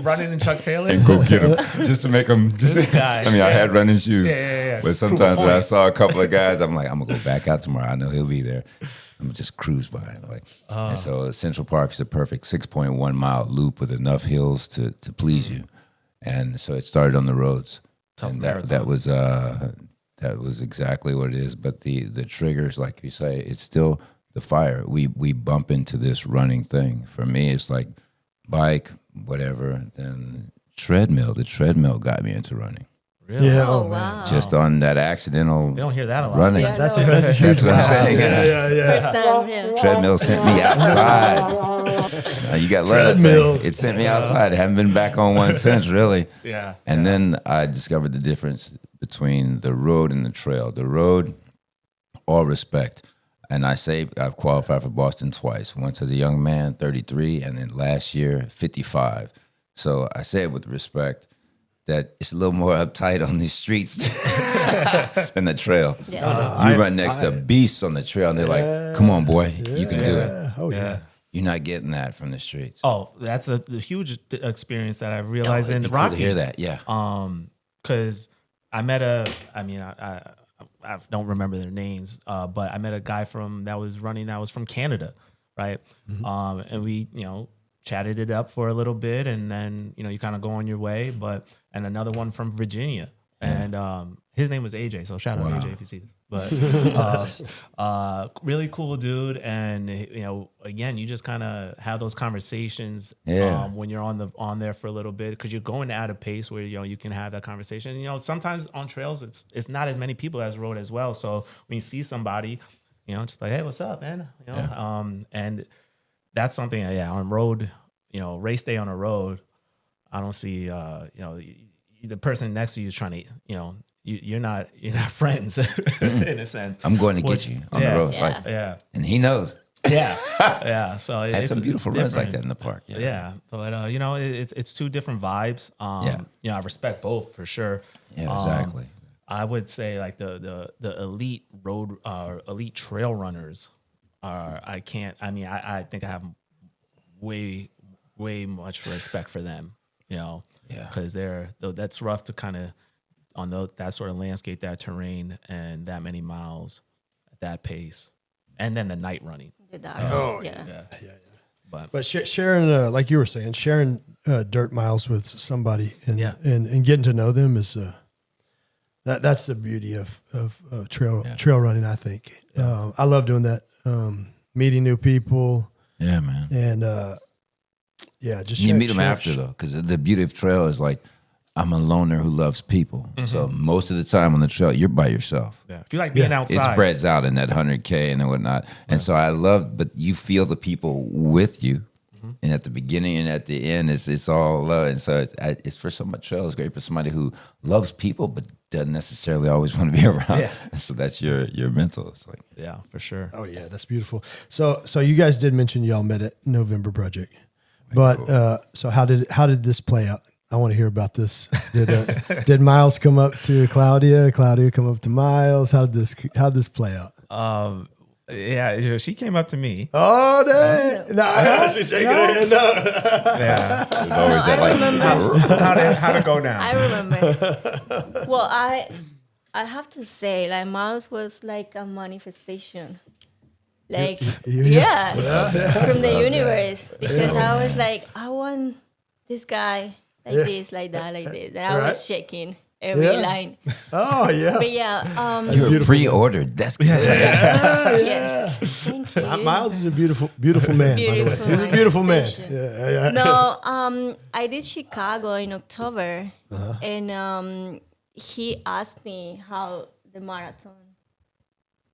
Running in Chuck Taylor? And go get them, just to make them. I had running shoes. Yeah. But sometimes when I saw a couple of guys, I'm like, I'm going to go back out tomorrow. I know he'll be there. I'm going to just cruise by him. And so Central Park is the perfect 6.1 mile loop with enough hills to please you. And so it started on the roads. Tough and marathon. that was exactly what it is. But the triggers, like you say, it's still the fire. We bump into this running thing. For me, it's like bike, whatever. Then treadmill. The treadmill got me into running. Really? Yeah. Oh, man. wow. Just on that accidental. They don't hear that a lot. Running. Yeah, That's no. a huge That's what I'm wow. saying. Yeah. First time, yeah. Treadmill sent me outside. You got Treadmill. It sent me outside. I haven't been back on one since, really. Yeah. And then I discovered the difference between the road and the trail. The road, all respect. And I say I've qualified for Boston twice. Once as a young man, 33, and then last year, 55. So I say it with respect that it's a little more uptight on these streets than the trail. Yeah. You run next to beasts on the trail, and they're like, come on, boy, you can do it. Oh yeah. You're not getting that from the streets. Oh, that's a huge experience that I realized in It'd be cool Rocky. to hear that, yeah. Because I met I don't remember their names, but I met a guy that was from Canada, right? And we, chatted it up for a little bit, and then, you kind of go on your way. And another one from Virginia, and his name was AJ. So shout out AJ if you see this. But really cool dude, and again, you just kind of have those conversations when you're on there for a little bit, because you're going at a pace where you can have that conversation. Sometimes on trails it's not as many people as road as well. So when you see somebody, just like, hey, what's up, man? And that's something, on road, race day on a road, I don't see, the person next to you is trying to, you're not friends in a sense. I'm going to get you on the road. Yeah. Right? Yeah. And he knows. Yeah. So Had some beautiful runs like different. that in the park. Yeah. But, it's two different vibes. I respect both for sure. Yeah, exactly. I would say like the elite road, elite trail runners I think I have way much respect for them, because that's rough to kind of on that sort of landscape, that terrain, and that many miles at that pace, and then the night running. Yeah. But sharing, like you were saying, sharing dirt miles with somebody and getting to know them is that's the beauty of trail running. I think I love doing that. Meeting new people. Yeah, man. And just you meet them after though, because the beauty of trail is like, I'm a loner who loves people. So most of the time on the trail, you're by yourself. Yeah. If you like being outside, it spreads out in that 100K and whatnot. And so I love, but you feel the people with you. And at the beginning and at the end, it's all love. And so it's for somebody, trail is great for somebody who loves people, but doesn't necessarily always want to be around. Yeah. So that's your mental. It's like, yeah, for sure. Oh yeah, that's beautiful. So you guys did mention y'all met at November Project, but so how did this play out? I want to hear about this. Did Miles come up to Claudia? Claudia come up to Miles? How'd this play out? Yeah, she came up to me. Oh, dang. No, she's shaking her head. No. Yeah. there's always that like, remember. How to go down. I remember. Well, I have to say, like, Miles was like a manifestation. Like, from the universe. Because I was like, I want this guy like this, like that, like this. And I was checking every line. Oh, yeah. But yeah. you're pre-ordered. That's good. Yes. Thank you. Miles is a beautiful man, by the way. He's a beautiful man. Yeah. No, I did Chicago in October, and he asked me how the marathon.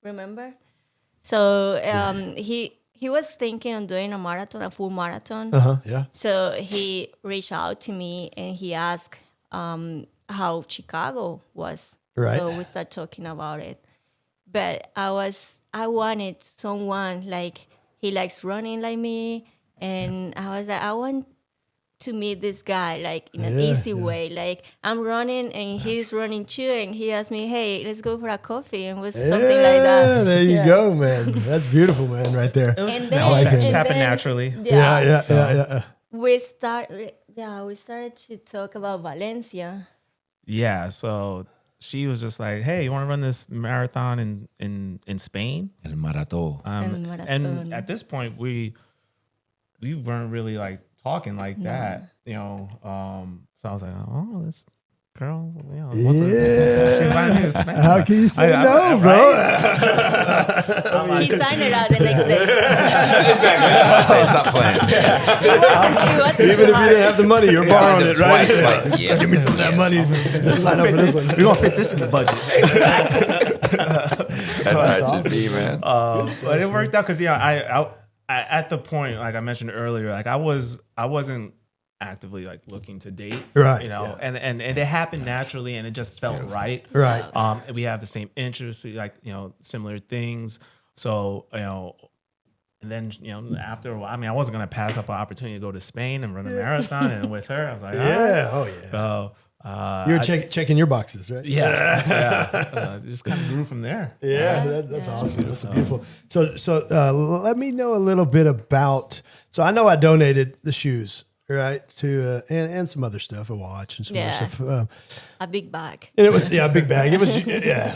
Remember? So he was thinking on doing a marathon, a full marathon. Yeah. So he reached out to me and he asked how Chicago was. Right. So we started talking about it. But I wanted someone like he likes running like me, and I was like, I want to meet this guy like in an easy way. Like I'm running and he's running too, and he asked me, "Hey, let's go for a coffee," and it was something like that. There you go, man. That's beautiful, man, right there. It was, And it then- just and happened then- naturally. Yeah. We started to talk about Valencia. Yeah. So she was just like, "Hey, you want to run this marathon in Spain?" El maratón. El marathon. And at this point, we weren't really like talking like that, So I was like, "Oh, this girl, wants Yeah. she invited me to Spain." How can you say no, bro? He signed it out the next day. Say, stop playing. It wasn't Even too if you hard. didn't have the money, you're borrowing it, right? Twice, like, yeah. Give me some of that money to sign up for this one. We're gonna fit this in the budget. That's how it should be, man. But it worked out because I at the point, like I mentioned earlier, like I wasn't actively like looking to date, Right, you know, yeah. and it happened naturally, and it just felt right. Right. And we have the same interests, like, you know, similar things. So, you know, and then, you know, after a while, I mean, I wasn't gonna pass up an opportunity to go to Spain and run a marathon, and with her, I was like, all right. Yeah. Oh yeah. So You were checking your boxes, right? yeah, it just kind of grew from there. Yeah, that's awesome. That's beautiful. So let me know a little bit about. So I know I donated the shoes, right, to and some other stuff, a watch and some other stuff. A big bag. And it was a big bag. It was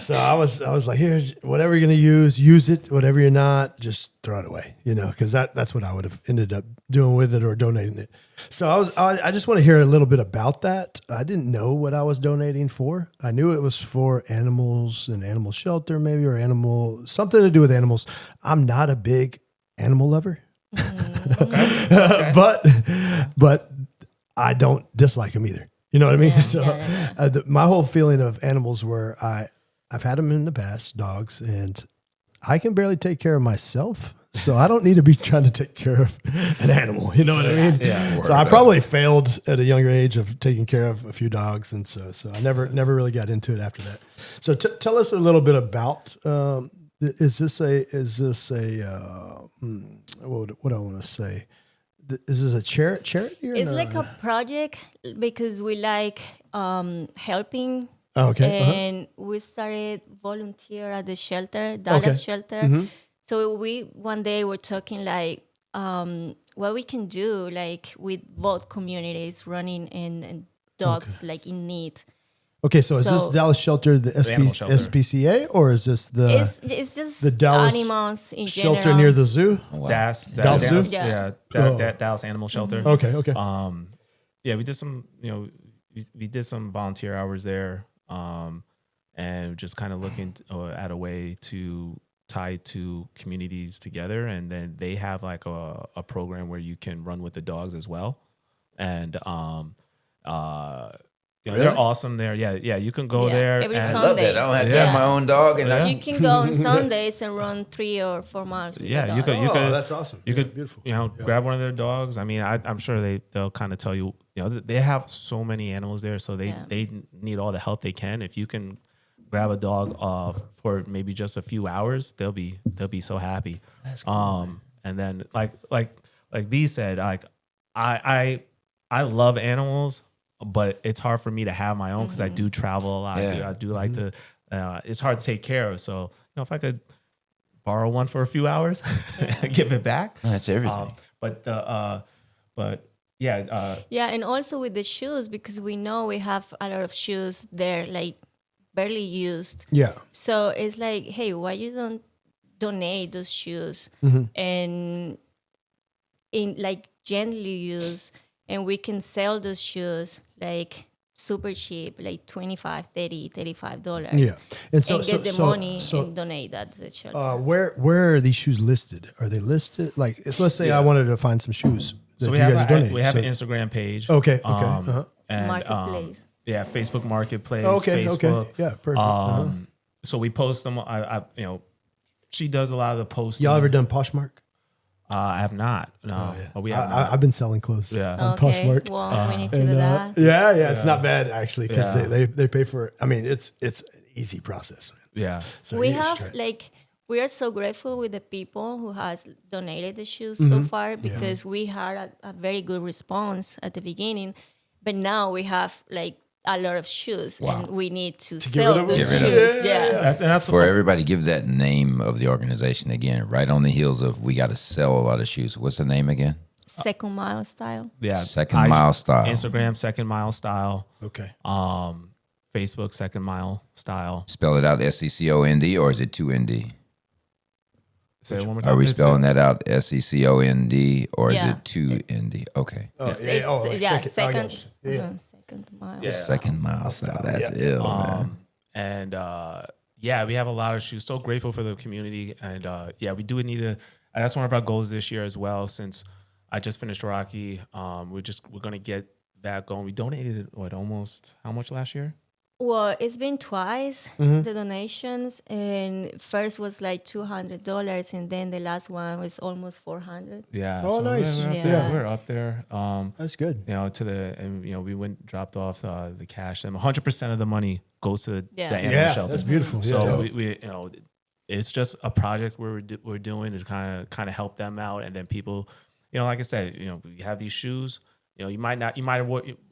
So I was like, here, whatever you're gonna use it. Whatever you're not, just throw it away. You know, because that's what I would have ended up doing with it or donating it. So I just want to hear a little bit about that. I didn't know what I was donating for. I knew it was for animals and animal shelter, maybe, or something to do with animals. I'm not a big animal lover, but I don't dislike them either. You know what I mean? My whole feeling of animals were I've had them in the past, dogs, and I can barely take care of myself. So I don't need to be trying to take care of an animal. You know what I mean? Yeah. So I probably failed at a younger age of taking care of a few dogs. And so I never really got into it after that. So tell us a little bit about, is this a what do I want to say? Is this a charity? Or It's like a project because we like helping. Okay. And we started volunteer at the shelter, Dallas shelter. So we one day were talking like what we can do like with both communities running and dogs like in need. Okay, so is this Dallas shelter the animal shelter. SPCA, or is this it's just the Dallas animals in shelter general. near the zoo? Wow. Dallas Zoo? Dallas Animal Shelter. Okay. Yeah, we did some, you know, we did some volunteer hours there, and just kind of looking at a way to tie two communities together, and then they have like a program where you can run with the dogs as well, and you know, they're awesome there. Yeah, you can go there. Every and I love that. I don't have to have my own dog, and You can go on Sundays and run 3 or 4 miles. With Yeah, the you could. dogs. You could. That's awesome. You could, beautiful. you know, grab one of their dogs. I mean, I'm sure they'll kind of tell you. You know, they have so many animals there, so they need all the help they can. If you can grab a dog for maybe just a few hours, they'll be so happy. That's cool, and then like B said, like I love animals, but it's hard for me to have my own because I do travel a lot. Yeah. I do like to. It's hard to take care of. So, you know, if I could borrow one for a few hours, give it back. That's everything. Yeah, and also with the shoes, because we know we have a lot of shoes there, like barely used. Yeah. So it's like, hey, why you don't donate those shoes and in like gently used, and we can sell those shoes like super cheap, like $25, $30, $35. Yeah. And so and get the money and donate that to the shelter. Where are these shoes listed? Are they listed? Like, let's say I wanted to find some shoes that So you guys are donating. we have an Instagram page. Okay. And, Marketplace. Yeah, Facebook Marketplace. Okay. Facebook. Yeah, perfect. So we post them. I you know, she does a lot of the posting. Y'all ever done Poshmark? I have not. No, but we have. I've been selling clothes on Okay, Poshmark. well, we need to do And, that. yeah, it's not bad actually because Yeah. they pay for it. I mean, it's an easy process. Man. Yeah. We So you just have try it. like we are so grateful with the people who has donated the shoes so far because we had a very good response at the beginning, but now we have like a lot of shoes and we need to sell rid of them? those Get rid shoes. of Yeah. That's For everybody, give that name of the organization again. Right on the heels of we got to sell a lot of shoes. What's the name again? Second Mile Style. Second Mile Style. Instagram Second Mile Style. Okay. Facebook Second Mile Style. Spell it out SECOND, or is it 2ND? Say it one more time. Are we spelling that out SECOND, or is Yeah. it 2ND? Okay. Second. Yeah. Second Mile. Yeah. Second Mile Style. That's Yeah. ill, man. And we have a lot of shoes. So grateful for the community, and we do need to. That's one of our goals this year as well. Since I just finished Rocky, we're gonna get that going. We donated how much last year? Well, it's been twice Mm-hmm. the donations, and first was like $200, and then the last one was almost 400. Yeah. Oh, nice. We're up Yeah. there. We're up there. That's good. You know, and we dropped off the cash, and 100% of the money goes to the animal Yeah, shelter. that's beautiful. So Yeah. we it's just a project we're doing to kind of help them out, and then people, like I said, we have these shoes. You might have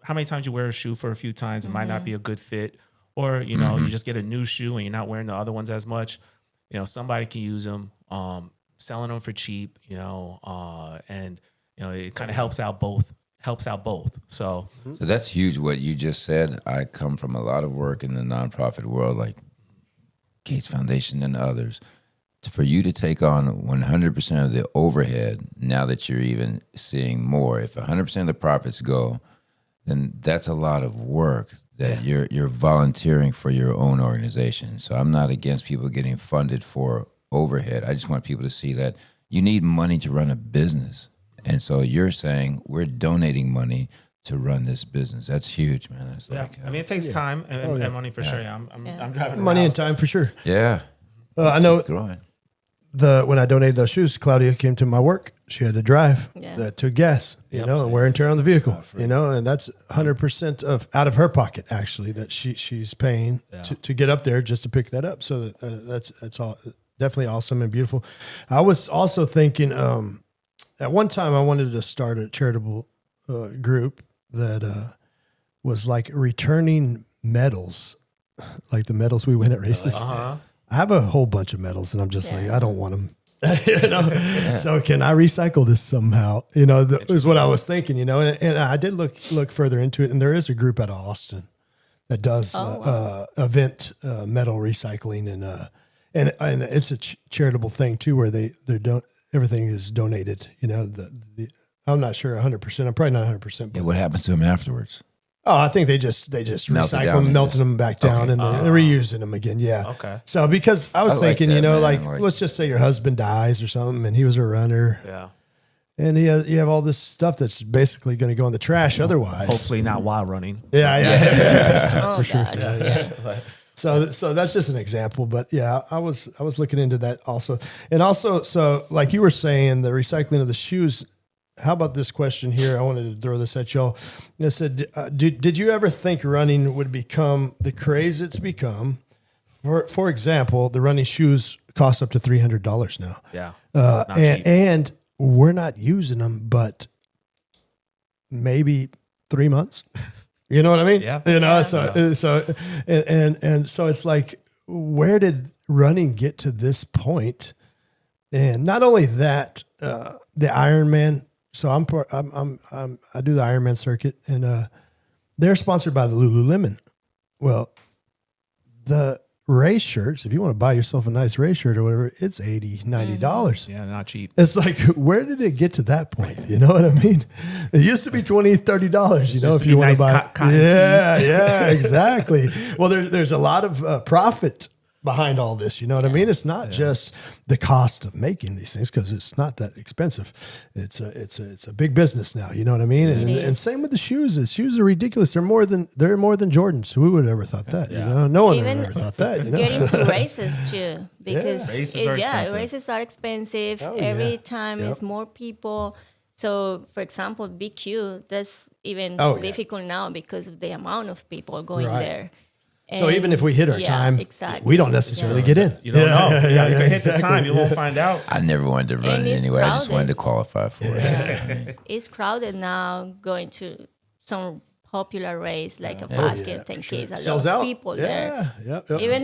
how many times you wear a shoe for a few times, it might not be a good fit, or you just get a new shoe and you're not wearing the other ones as much. Somebody can use them, selling them for cheap. And it kind of helps out both. So So that's huge what you just said. I come from a lot of work in the nonprofit world, like Gates Foundation and others. For you to take on 100% of the overhead, now that you're even seeing more, if 100% of the profits go, then that's a lot of work that you're volunteering for your own organization. So I'm not against people getting funded for overhead. I just want people to see that you need money to run a business. And so you're saying we're donating money to run this business. That's huge, man. It's it takes time and money for sure. I'm driving Money around. and time for sure. yeah. I know Growing. when I donated those shoes, Claudia came to my work. She had to drive. Yeah. That took gas, and wear and tear on the vehicle, and that's 100% out of her pocket actually that she's paying to get up there just to pick that up. So that's all definitely awesome and beautiful. I was also thinking at one time I wanted to start a charitable group that was like returning medals, like the medals we win at races. I have a whole bunch of medals, and I'm just like, I don't want them. So can I recycle this somehow? That was what I was thinking. And I did look further into it, and there is a group out of Austin that does event metal recycling, and it's a charitable thing too, where everything is donated. I'm not sure 100%. I'm probably not 100%. But What happens to them afterwards? Oh, I think they just Melt it recycle down them, and melting just- them back down, and then reusing them again. Yeah. Okay. So because I was I like thinking, that, man. like Like- let's just say your husband dies or something, and he was a runner, Yeah. and you have all this stuff that's basically going to go in the trash otherwise. Hopefully not while running. Yeah. Oh, gosh. Yeah. So that's just an example, but yeah, I was looking into that also, and also so like you were saying, the recycling of the shoes. How about this question here? I wanted to throw this at y'all. I said, did you ever think running would become the craze it's become? For example, the running shoes cost up to $300 now. Yeah. Not cheap. And we're not using them, but maybe 3 months. You know what I mean? Yeah. So so it's like, where did running get to this point? And not only that, the Ironman. So I do the Ironman circuit, and they're sponsored by the Lululemon. Well, the race shirts, if you want to buy yourself a nice race shirt or whatever, it's $80, $90. Yeah, not cheap. It's like, where did it get to that point? You know what I mean? It used to be $20, $30, if used you to be want nice to buy. cotton Yeah, exactly. Well, there's a lot of profit behind all this. You know what I mean? It's not just the cost of making these things, because it's not that expensive. It's a big business now. You know what I mean? And same with the shoes. The shoes are ridiculous. They're more than Jordans. Who would have ever thought that? You know, no one would have ever thought that. You know, Get into races too, because Races are expensive. races are expensive. Oh, Every yeah. time Yep. it's more people. So, for example, BQ, that's even Oh, yeah. difficult now because of the amount of people going Right. there. So even if we hit our time, exactly. we don't necessarily get in. You don't know. You can hit exactly. the time. You won't find out. I never wanted to run And it it's anyway. I just wanted crowded. to qualify for it. It's crowded now going to some popular race like a Yeah, 5K, for 10K. sure. A lot Sells of out. people there. Yeah. Even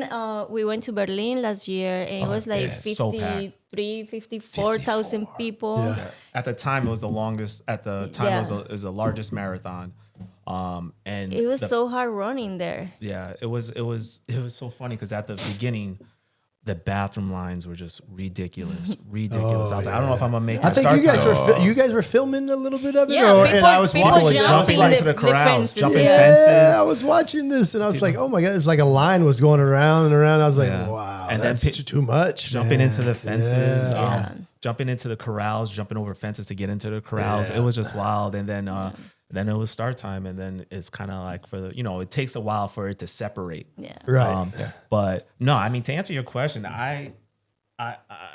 we went to Berlin last year, and it was like so packed. 54,000 people. Yeah. At the time, it was the longest. At the time, Yeah. it was the largest marathon. And It was the- so hard running there. Yeah, it was so funny because at the beginning, the bathroom lines were just ridiculous. I was like, I don't know if I'm gonna make. I the think start you guys time. were filming a little bit of it, Yeah, and I was people watching. jumping I was into like, the corrals, fences, jumping yeah. fences. I was watching this, and I was like, oh my god, it's like a line was going around and around. I was like, Yeah. wow, And then that's too much. jumping man. into the fences, Yeah. jumping into the corrals, jumping over fences to get into the corrals. It was just wild. And then then it was start time, and then it's kind of like for the, it takes a while for it to separate. Yeah. Right. But no, I mean, to answer your question, I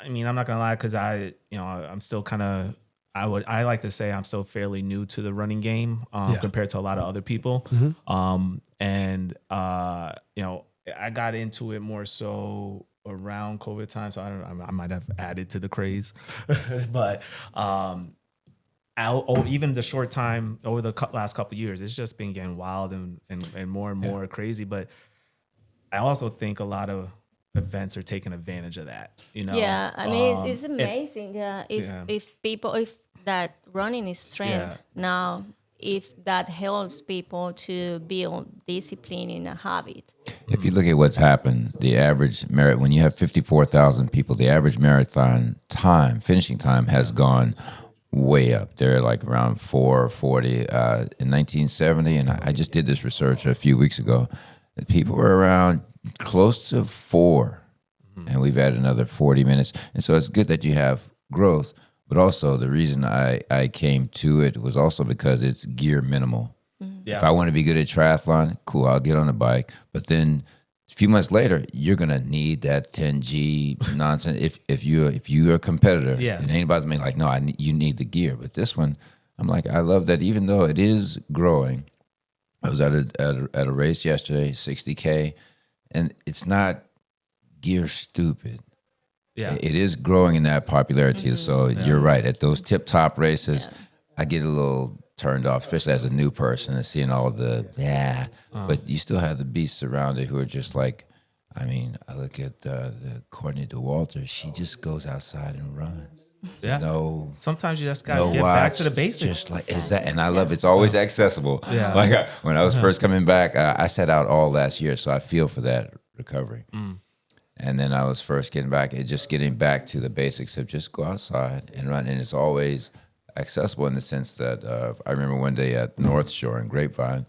mean, I'm not gonna lie, because I'm still kind of, I like to say I'm still fairly new to the running game compared to a lot of other people. And I got into it more so around COVID time, so I might have added to the craze, but even the short time over the last couple of years, it's just been getting wild and more crazy. But I also think a lot of events are taking advantage of that. Yeah, I mean, it's amazing. If that running is trend now, if that helps people to build discipline in a habit. If you look at what's happened, the average when you have 54,000 people, the average marathon finishing time has gone way up. They're like around 4:40 in 1970, and I just did this research a few weeks ago. The people were around close to 4, and we've added another 40 minutes. And so it's good that you have growth, but also the reason I came to it was also because it's gear minimal. Yeah. If I want to be good at triathlon, cool, I'll get on the bike. But then a few months later, you're gonna need that 10G nonsense. If you're a competitor, it ain't about me like, no, you need the gear. But this one, I'm like, I love that. Even though it is growing, I was at a race yesterday, 60K, and it's not gear stupid. Yeah, it is growing in that popularity. So you're right. At those tip top races, I get a little turned off, especially as a new person and seeing all the but you still have the beasts around it who are just like, I mean, I look at the Courtney DeWalter. She just goes outside and runs. Yeah. No. Sometimes you just gotta get back to the basics. Just like is that, and I love it's always accessible. Yeah. Like when I was first coming back, I set out all last year, so I feel for that recovery. And then I was first getting back to the basics of just go outside and run, and it's always accessible in the sense that I remember one day at North Shore in Grapevine,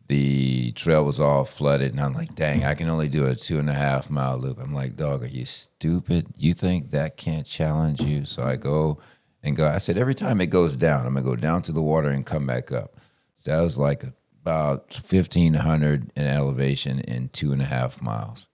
the trail was all flooded, and I'm like, dang, I can only do a 2.5 mile loop. I'm like, dog, are you stupid? You think that can't challenge you? So I go. I said, every time it goes down, I'm gonna go down to the water and come back up. So that was like about 1,500 in elevation in 2.5 miles.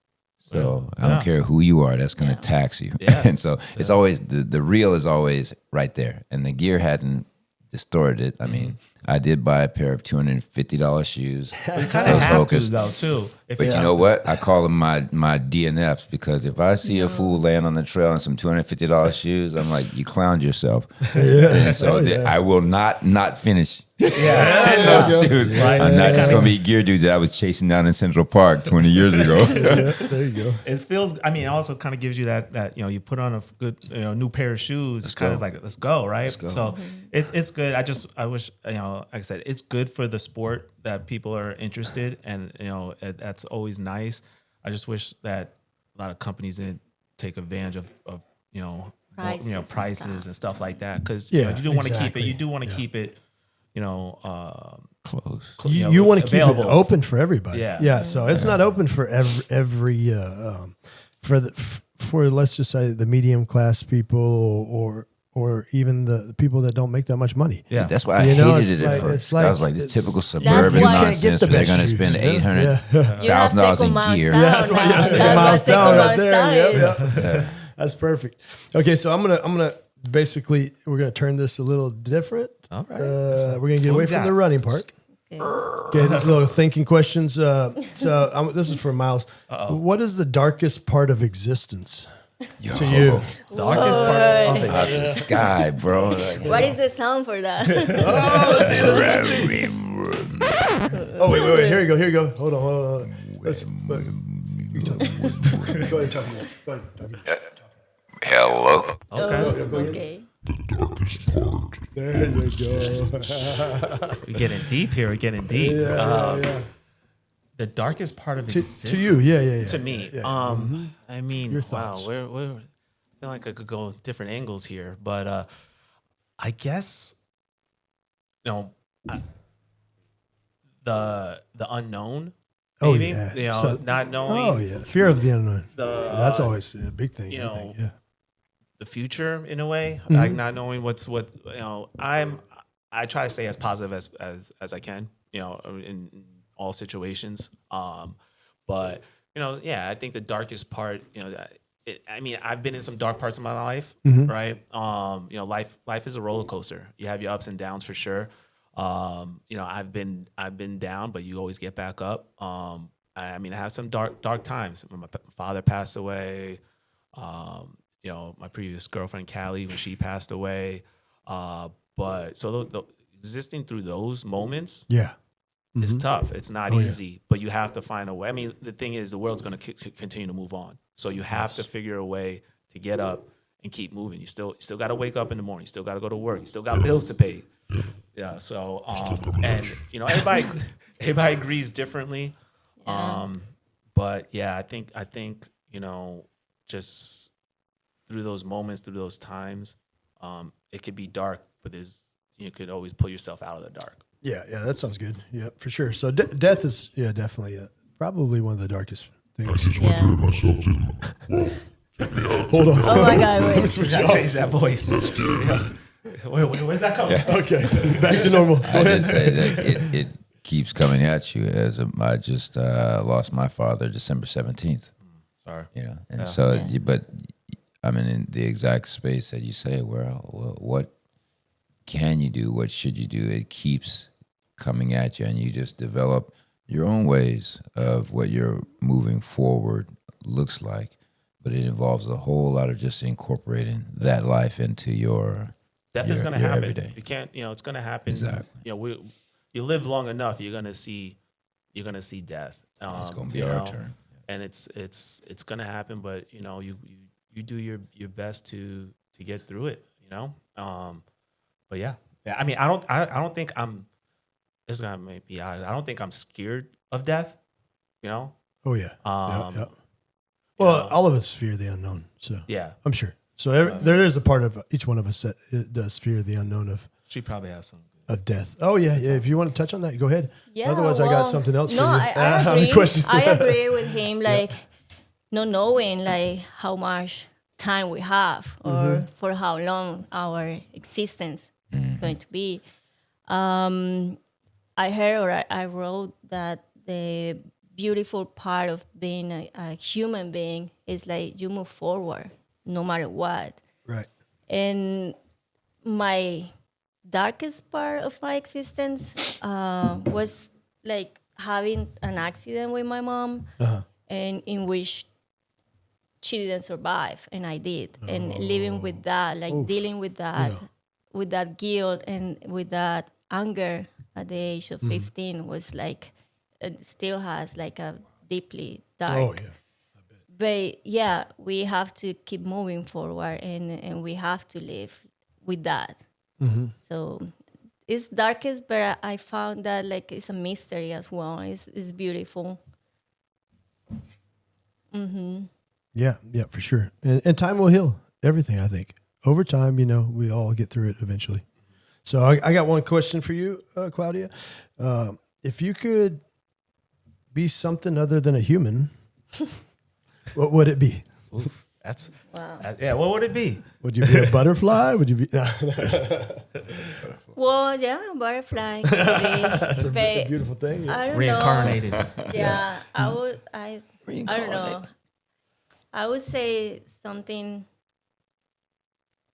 So I don't care who you are, that's going to tax you. Yeah. And so it's always, the reel is always right there. And the gear hadn't distorted it. I mean, I did buy a pair of $250 shoes. You kind of have to, though, too. But you know what? I call them my DNFs, because if I see a fool laying on the trail in some $250 shoes, I'm like, you clowned yourself. And so I will not finish. No shoes. Right. I'm not just gonna be gear dude that I was chasing down in Central Park 20 years ago. There you go. It feels. I mean, it also kind of gives you that you put on a good new pair of shoes. It's kind of like, let's go, right? Let's go. So it's good. I wish like I said, it's good for the sport that people are interested, and that's always nice. I just wish that a lot of companies didn't take advantage of prices and stuff like that, because you do want to keep it. You do want to keep it. Close. You want to keep it open for everybody. Yeah. So it's not open for every for let's just say the medium class people or even the people that don't make that much money. Yeah, that's why I hated it at first. I was like the typical suburban nonsense where they're going to spend $800,000 in gear. That's why you have second miles down right there. Yep. That's perfect. Okay, so I'm gonna basically we're gonna turn this a little different. All right. We're going to get away from the running part. Okay, this is a little thinking questions. This is for Miles. What is the darkest part of existence to you? Darkest part of the sky, bro. What is the sound for that? Wait. Here you go. Hold on. You talk. Go ahead, talk. Hello. Okay. The darkest part. There you go. We're getting deep here. Yeah. The darkest part of existence. To you, yeah. To me, I mean, your thoughts. Wow, I feel like I could go different angles here, but I guess the unknown. Maybe, not knowing. Oh yeah, fear of the unknown. That's always a big thing. The future in a way, like not knowing what I try to stay as positive as I can, in all situations. But yeah, I think the darkest part, I mean, I've been in some dark parts of my life, right? Life is a roller coaster. You have your ups and downs for sure. I've been down, but you always get back up. I mean, I had some dark times. When my father passed away. My previous girlfriend Callie, when she passed away. But so existing through those moments, Yeah. it's tough. It's not easy, but you have to find a way. I mean, the thing is, the world's going to continue to move on, so you have to figure a way to get up and keep moving. You still got to wake up in the morning. You still got to go to work. You still got bills to pay. Yeah. So, and everybody agrees differently. Yeah. But yeah, I think just through those moments, through those times, it could be dark, but you could always pull yourself out of the dark. Yeah, that sounds good. Yeah, for sure. So death is, definitely probably one of the darkest I things. just went through it myself too. Well, check me out. Hold on. Oh my God, wait. We gotta change that voice. Yeah. Where's that coming from? Okay, back to normal. Go I ahead. just say that it keeps coming at you. I just lost my father December 17th. Sorry. And so, but I'm in the exact space that you say, well, what can you do? What should you do? It keeps coming at you, and you just develop your own ways of what your moving forward looks like. But it involves a whole lot of just incorporating that life into your Death is going to happen. everyday. You can't, it's going to happen. Exactly. You live long enough, you're going to see death. It's going to be our turn. And it's going to happen, but you do your best to get through it, But yeah. I mean, I don't think I'm. This is gonna make me. I don't think I'm scared of death. Oh yeah. Um, yeah. Well, all of us fear the unknown. So Yeah. I'm sure. So there is a part of each one of us that it does fear the unknown She probably has some. of death. Oh yeah. If you want to touch on that, go ahead. Yeah, Otherwise, I got well, something else no, for you. I The agree. question. I agree with him, like not knowing like how much time we have or for how long our existence is going to be. I heard or I wrote that the beautiful part of being a human being is like you move forward no matter what. Right. And my darkest part of my existence was like having an accident with my mom, and in which she didn't survive, and I did. And living with that, like dealing with that guilt and with that anger at the age of 15 was like, it still has like a deeply dark. Oh yeah. But yeah, we have to keep moving forward, and we have to live with that. So it's darkest, but I found that like it's a mystery as well. It's beautiful. Yeah, for sure. And time will heal everything, I think. Over time, we all get through it eventually. So I got one question for you, Claudia. If you could be something other than a human, what would it be? Oof, that's Wow. yeah. What would it be? Would you be a butterfly? Would you be? Well, yeah, butterfly. That's a beautiful thing. Yeah. I don't Reincarnated. know. Yeah, I would. I don't know. I would say something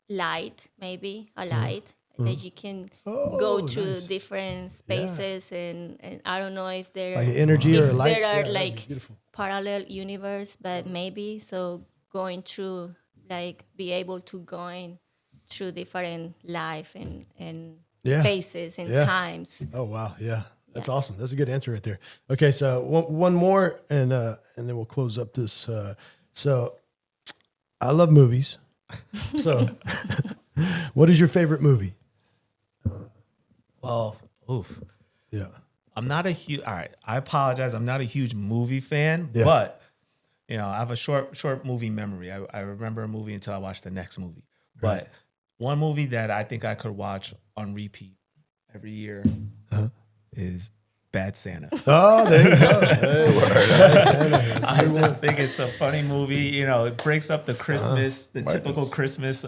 light, maybe a light that you can go to nice. different spaces, and I don't know if there Like energy or if light. there are that'd be like beautiful. parallel universe, but maybe so going through like be able to going through different life and Yeah. spaces and Yeah. times. Oh wow, yeah, that's awesome. That's a good answer right there. Okay, so one more, and then we'll close up this. So, I love movies. So, what is your favorite movie? Well, oof. Yeah, I'm not a huge. All right, I apologize. I'm not a huge movie fan, Yeah. but I have a short movie memory. I remember a movie until I watched the next movie. But one movie that I think I could watch on repeat every year is Bad Santa. Oh, there you go. I just think it's a funny movie. You know, it breaks up the Christmas, the typical Christmas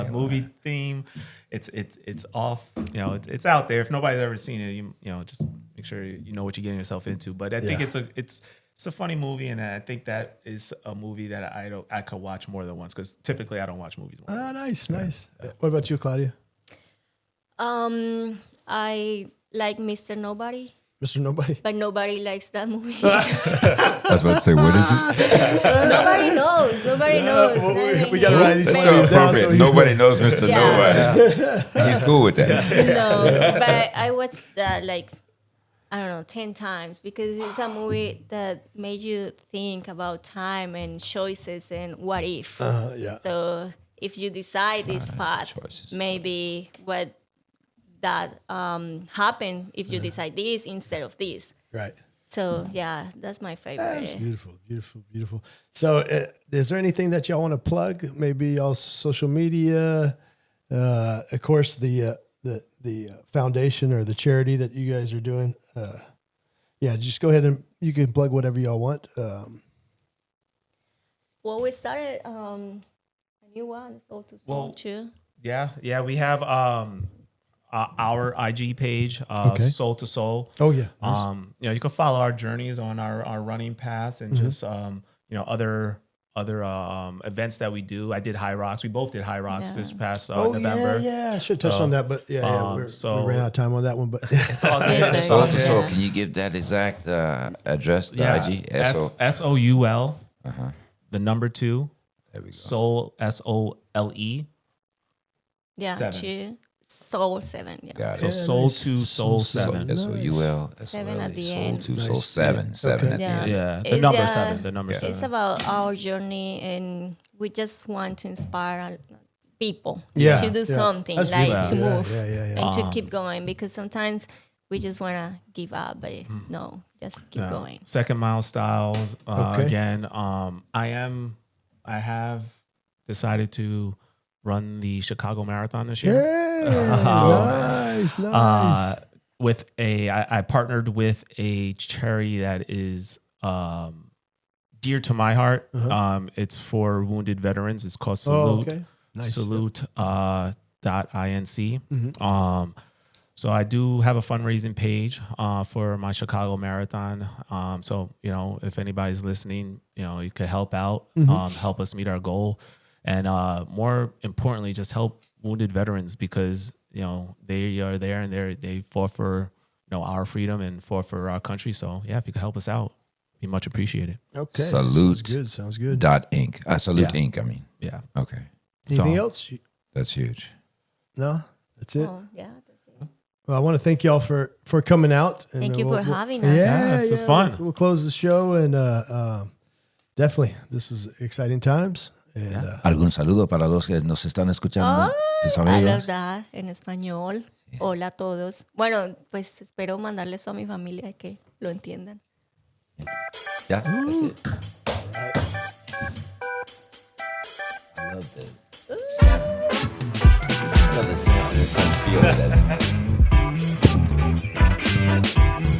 movie theme. It's off. You know, it's out there. If nobody's ever seen it, you know, just make sure you know what you're getting yourself into. But I think it's a funny movie, and I think that is a movie that I could watch more than once, because typically I don't watch movies more than once. Nice. What about you, Claudia? I like Mr. Nobody, Mr. Nobody? but nobody likes that movie. I was about to say, what is it? Nobody knows. Nobody knows. We got to write each That's one so of these down. appropriate. So Nobody knows Mr. Yeah. Nobody. He's cool with that. No, but I watched that like, I don't know, 10 times, because it's a movie that made you think about time and choices and what if. Yeah. So if you decide this path, choices. maybe what that happen if you decide this instead of this. Right. So yeah, that's my favorite. That's beautiful, beautiful, beautiful. So, is there anything that y'all want to plug? Maybe y'all social media, of course, the foundation or the charity that you guys are doing. Yeah, just go ahead and you can plug whatever y'all want. Well, we started a new one, Soul to Soul Well, too. Yeah, we have our IG page, Soul to Soul. Oh yeah. You know, you can follow our journeys on our running paths, and just you know, other events that we do. I did High Rocks. We both did High Rocks this past November. Yeah. I should touch on that, but we ran out of time on that one. But It's all good. Yeah, It's So, all Yeah. good. so can you give that exact address, the Yeah, IG? SOUL, the number 2, There we go. Soul, SOLE. Yeah, 7. two. Soul 7. Yeah. Got So it. Soul nice. 2, Soul Soul 7. Nice. SOUL. 7 at the Soul end. 2, Soul Nice. 7. 7 Okay. at the Yeah. end. Yeah, the It's, number uh, 7. The number 7. It's about our journey, and we just want to inspire people Yeah, to do yeah. something, That's like beautiful. to Yeah, move yeah. and to keep going, because sometimes we just want to give up, but no, just keep going. Second Mile Styles. Okay. Again, I have decided to run the Chicago Marathon this year. Nice. I partnered with a charity that is dear to my heart. It's for wounded veterans. It's called Salute. okay. Nice. Salute .inc. So I do have a fundraising page for my Chicago Marathon. So, you know, if anybody's listening, you know, you could help out, help us meet our goal. And more importantly, just help wounded veterans, because, you know, they are there and they fought for, you know, our freedom and fought for our country. So, yeah, if you could help us out, be much appreciated. Okay. Salute. Sounds good. Dot Inc. Salute Yeah. Inc. I mean. Yeah. Okay. Anything So- else? That's huge. No, that's it. Oh, yeah. That's it. Well, I want to thank y'all for coming out. And Thank you we'll- for we'll- having us. Yeah, this is fun. We'll close the show, and definitely, this is exciting times. And ¿Algún saludo para los que nos están escuchando? Tus I amigos. love that, en español. Hola a todos. Bueno, pues espero mandarle eso a mi familia, que lo entiendan. Yeah, that's it. I love that. I love the feel of that.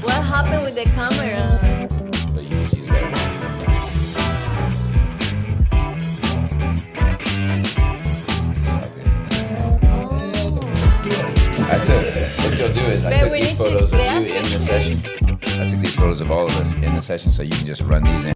What happened with the camera? But you just use that. That's it. What you'll do is I But took we these need to photos of pay you in the attention. session. I took these photos of all of us in the session, so you can just run these in.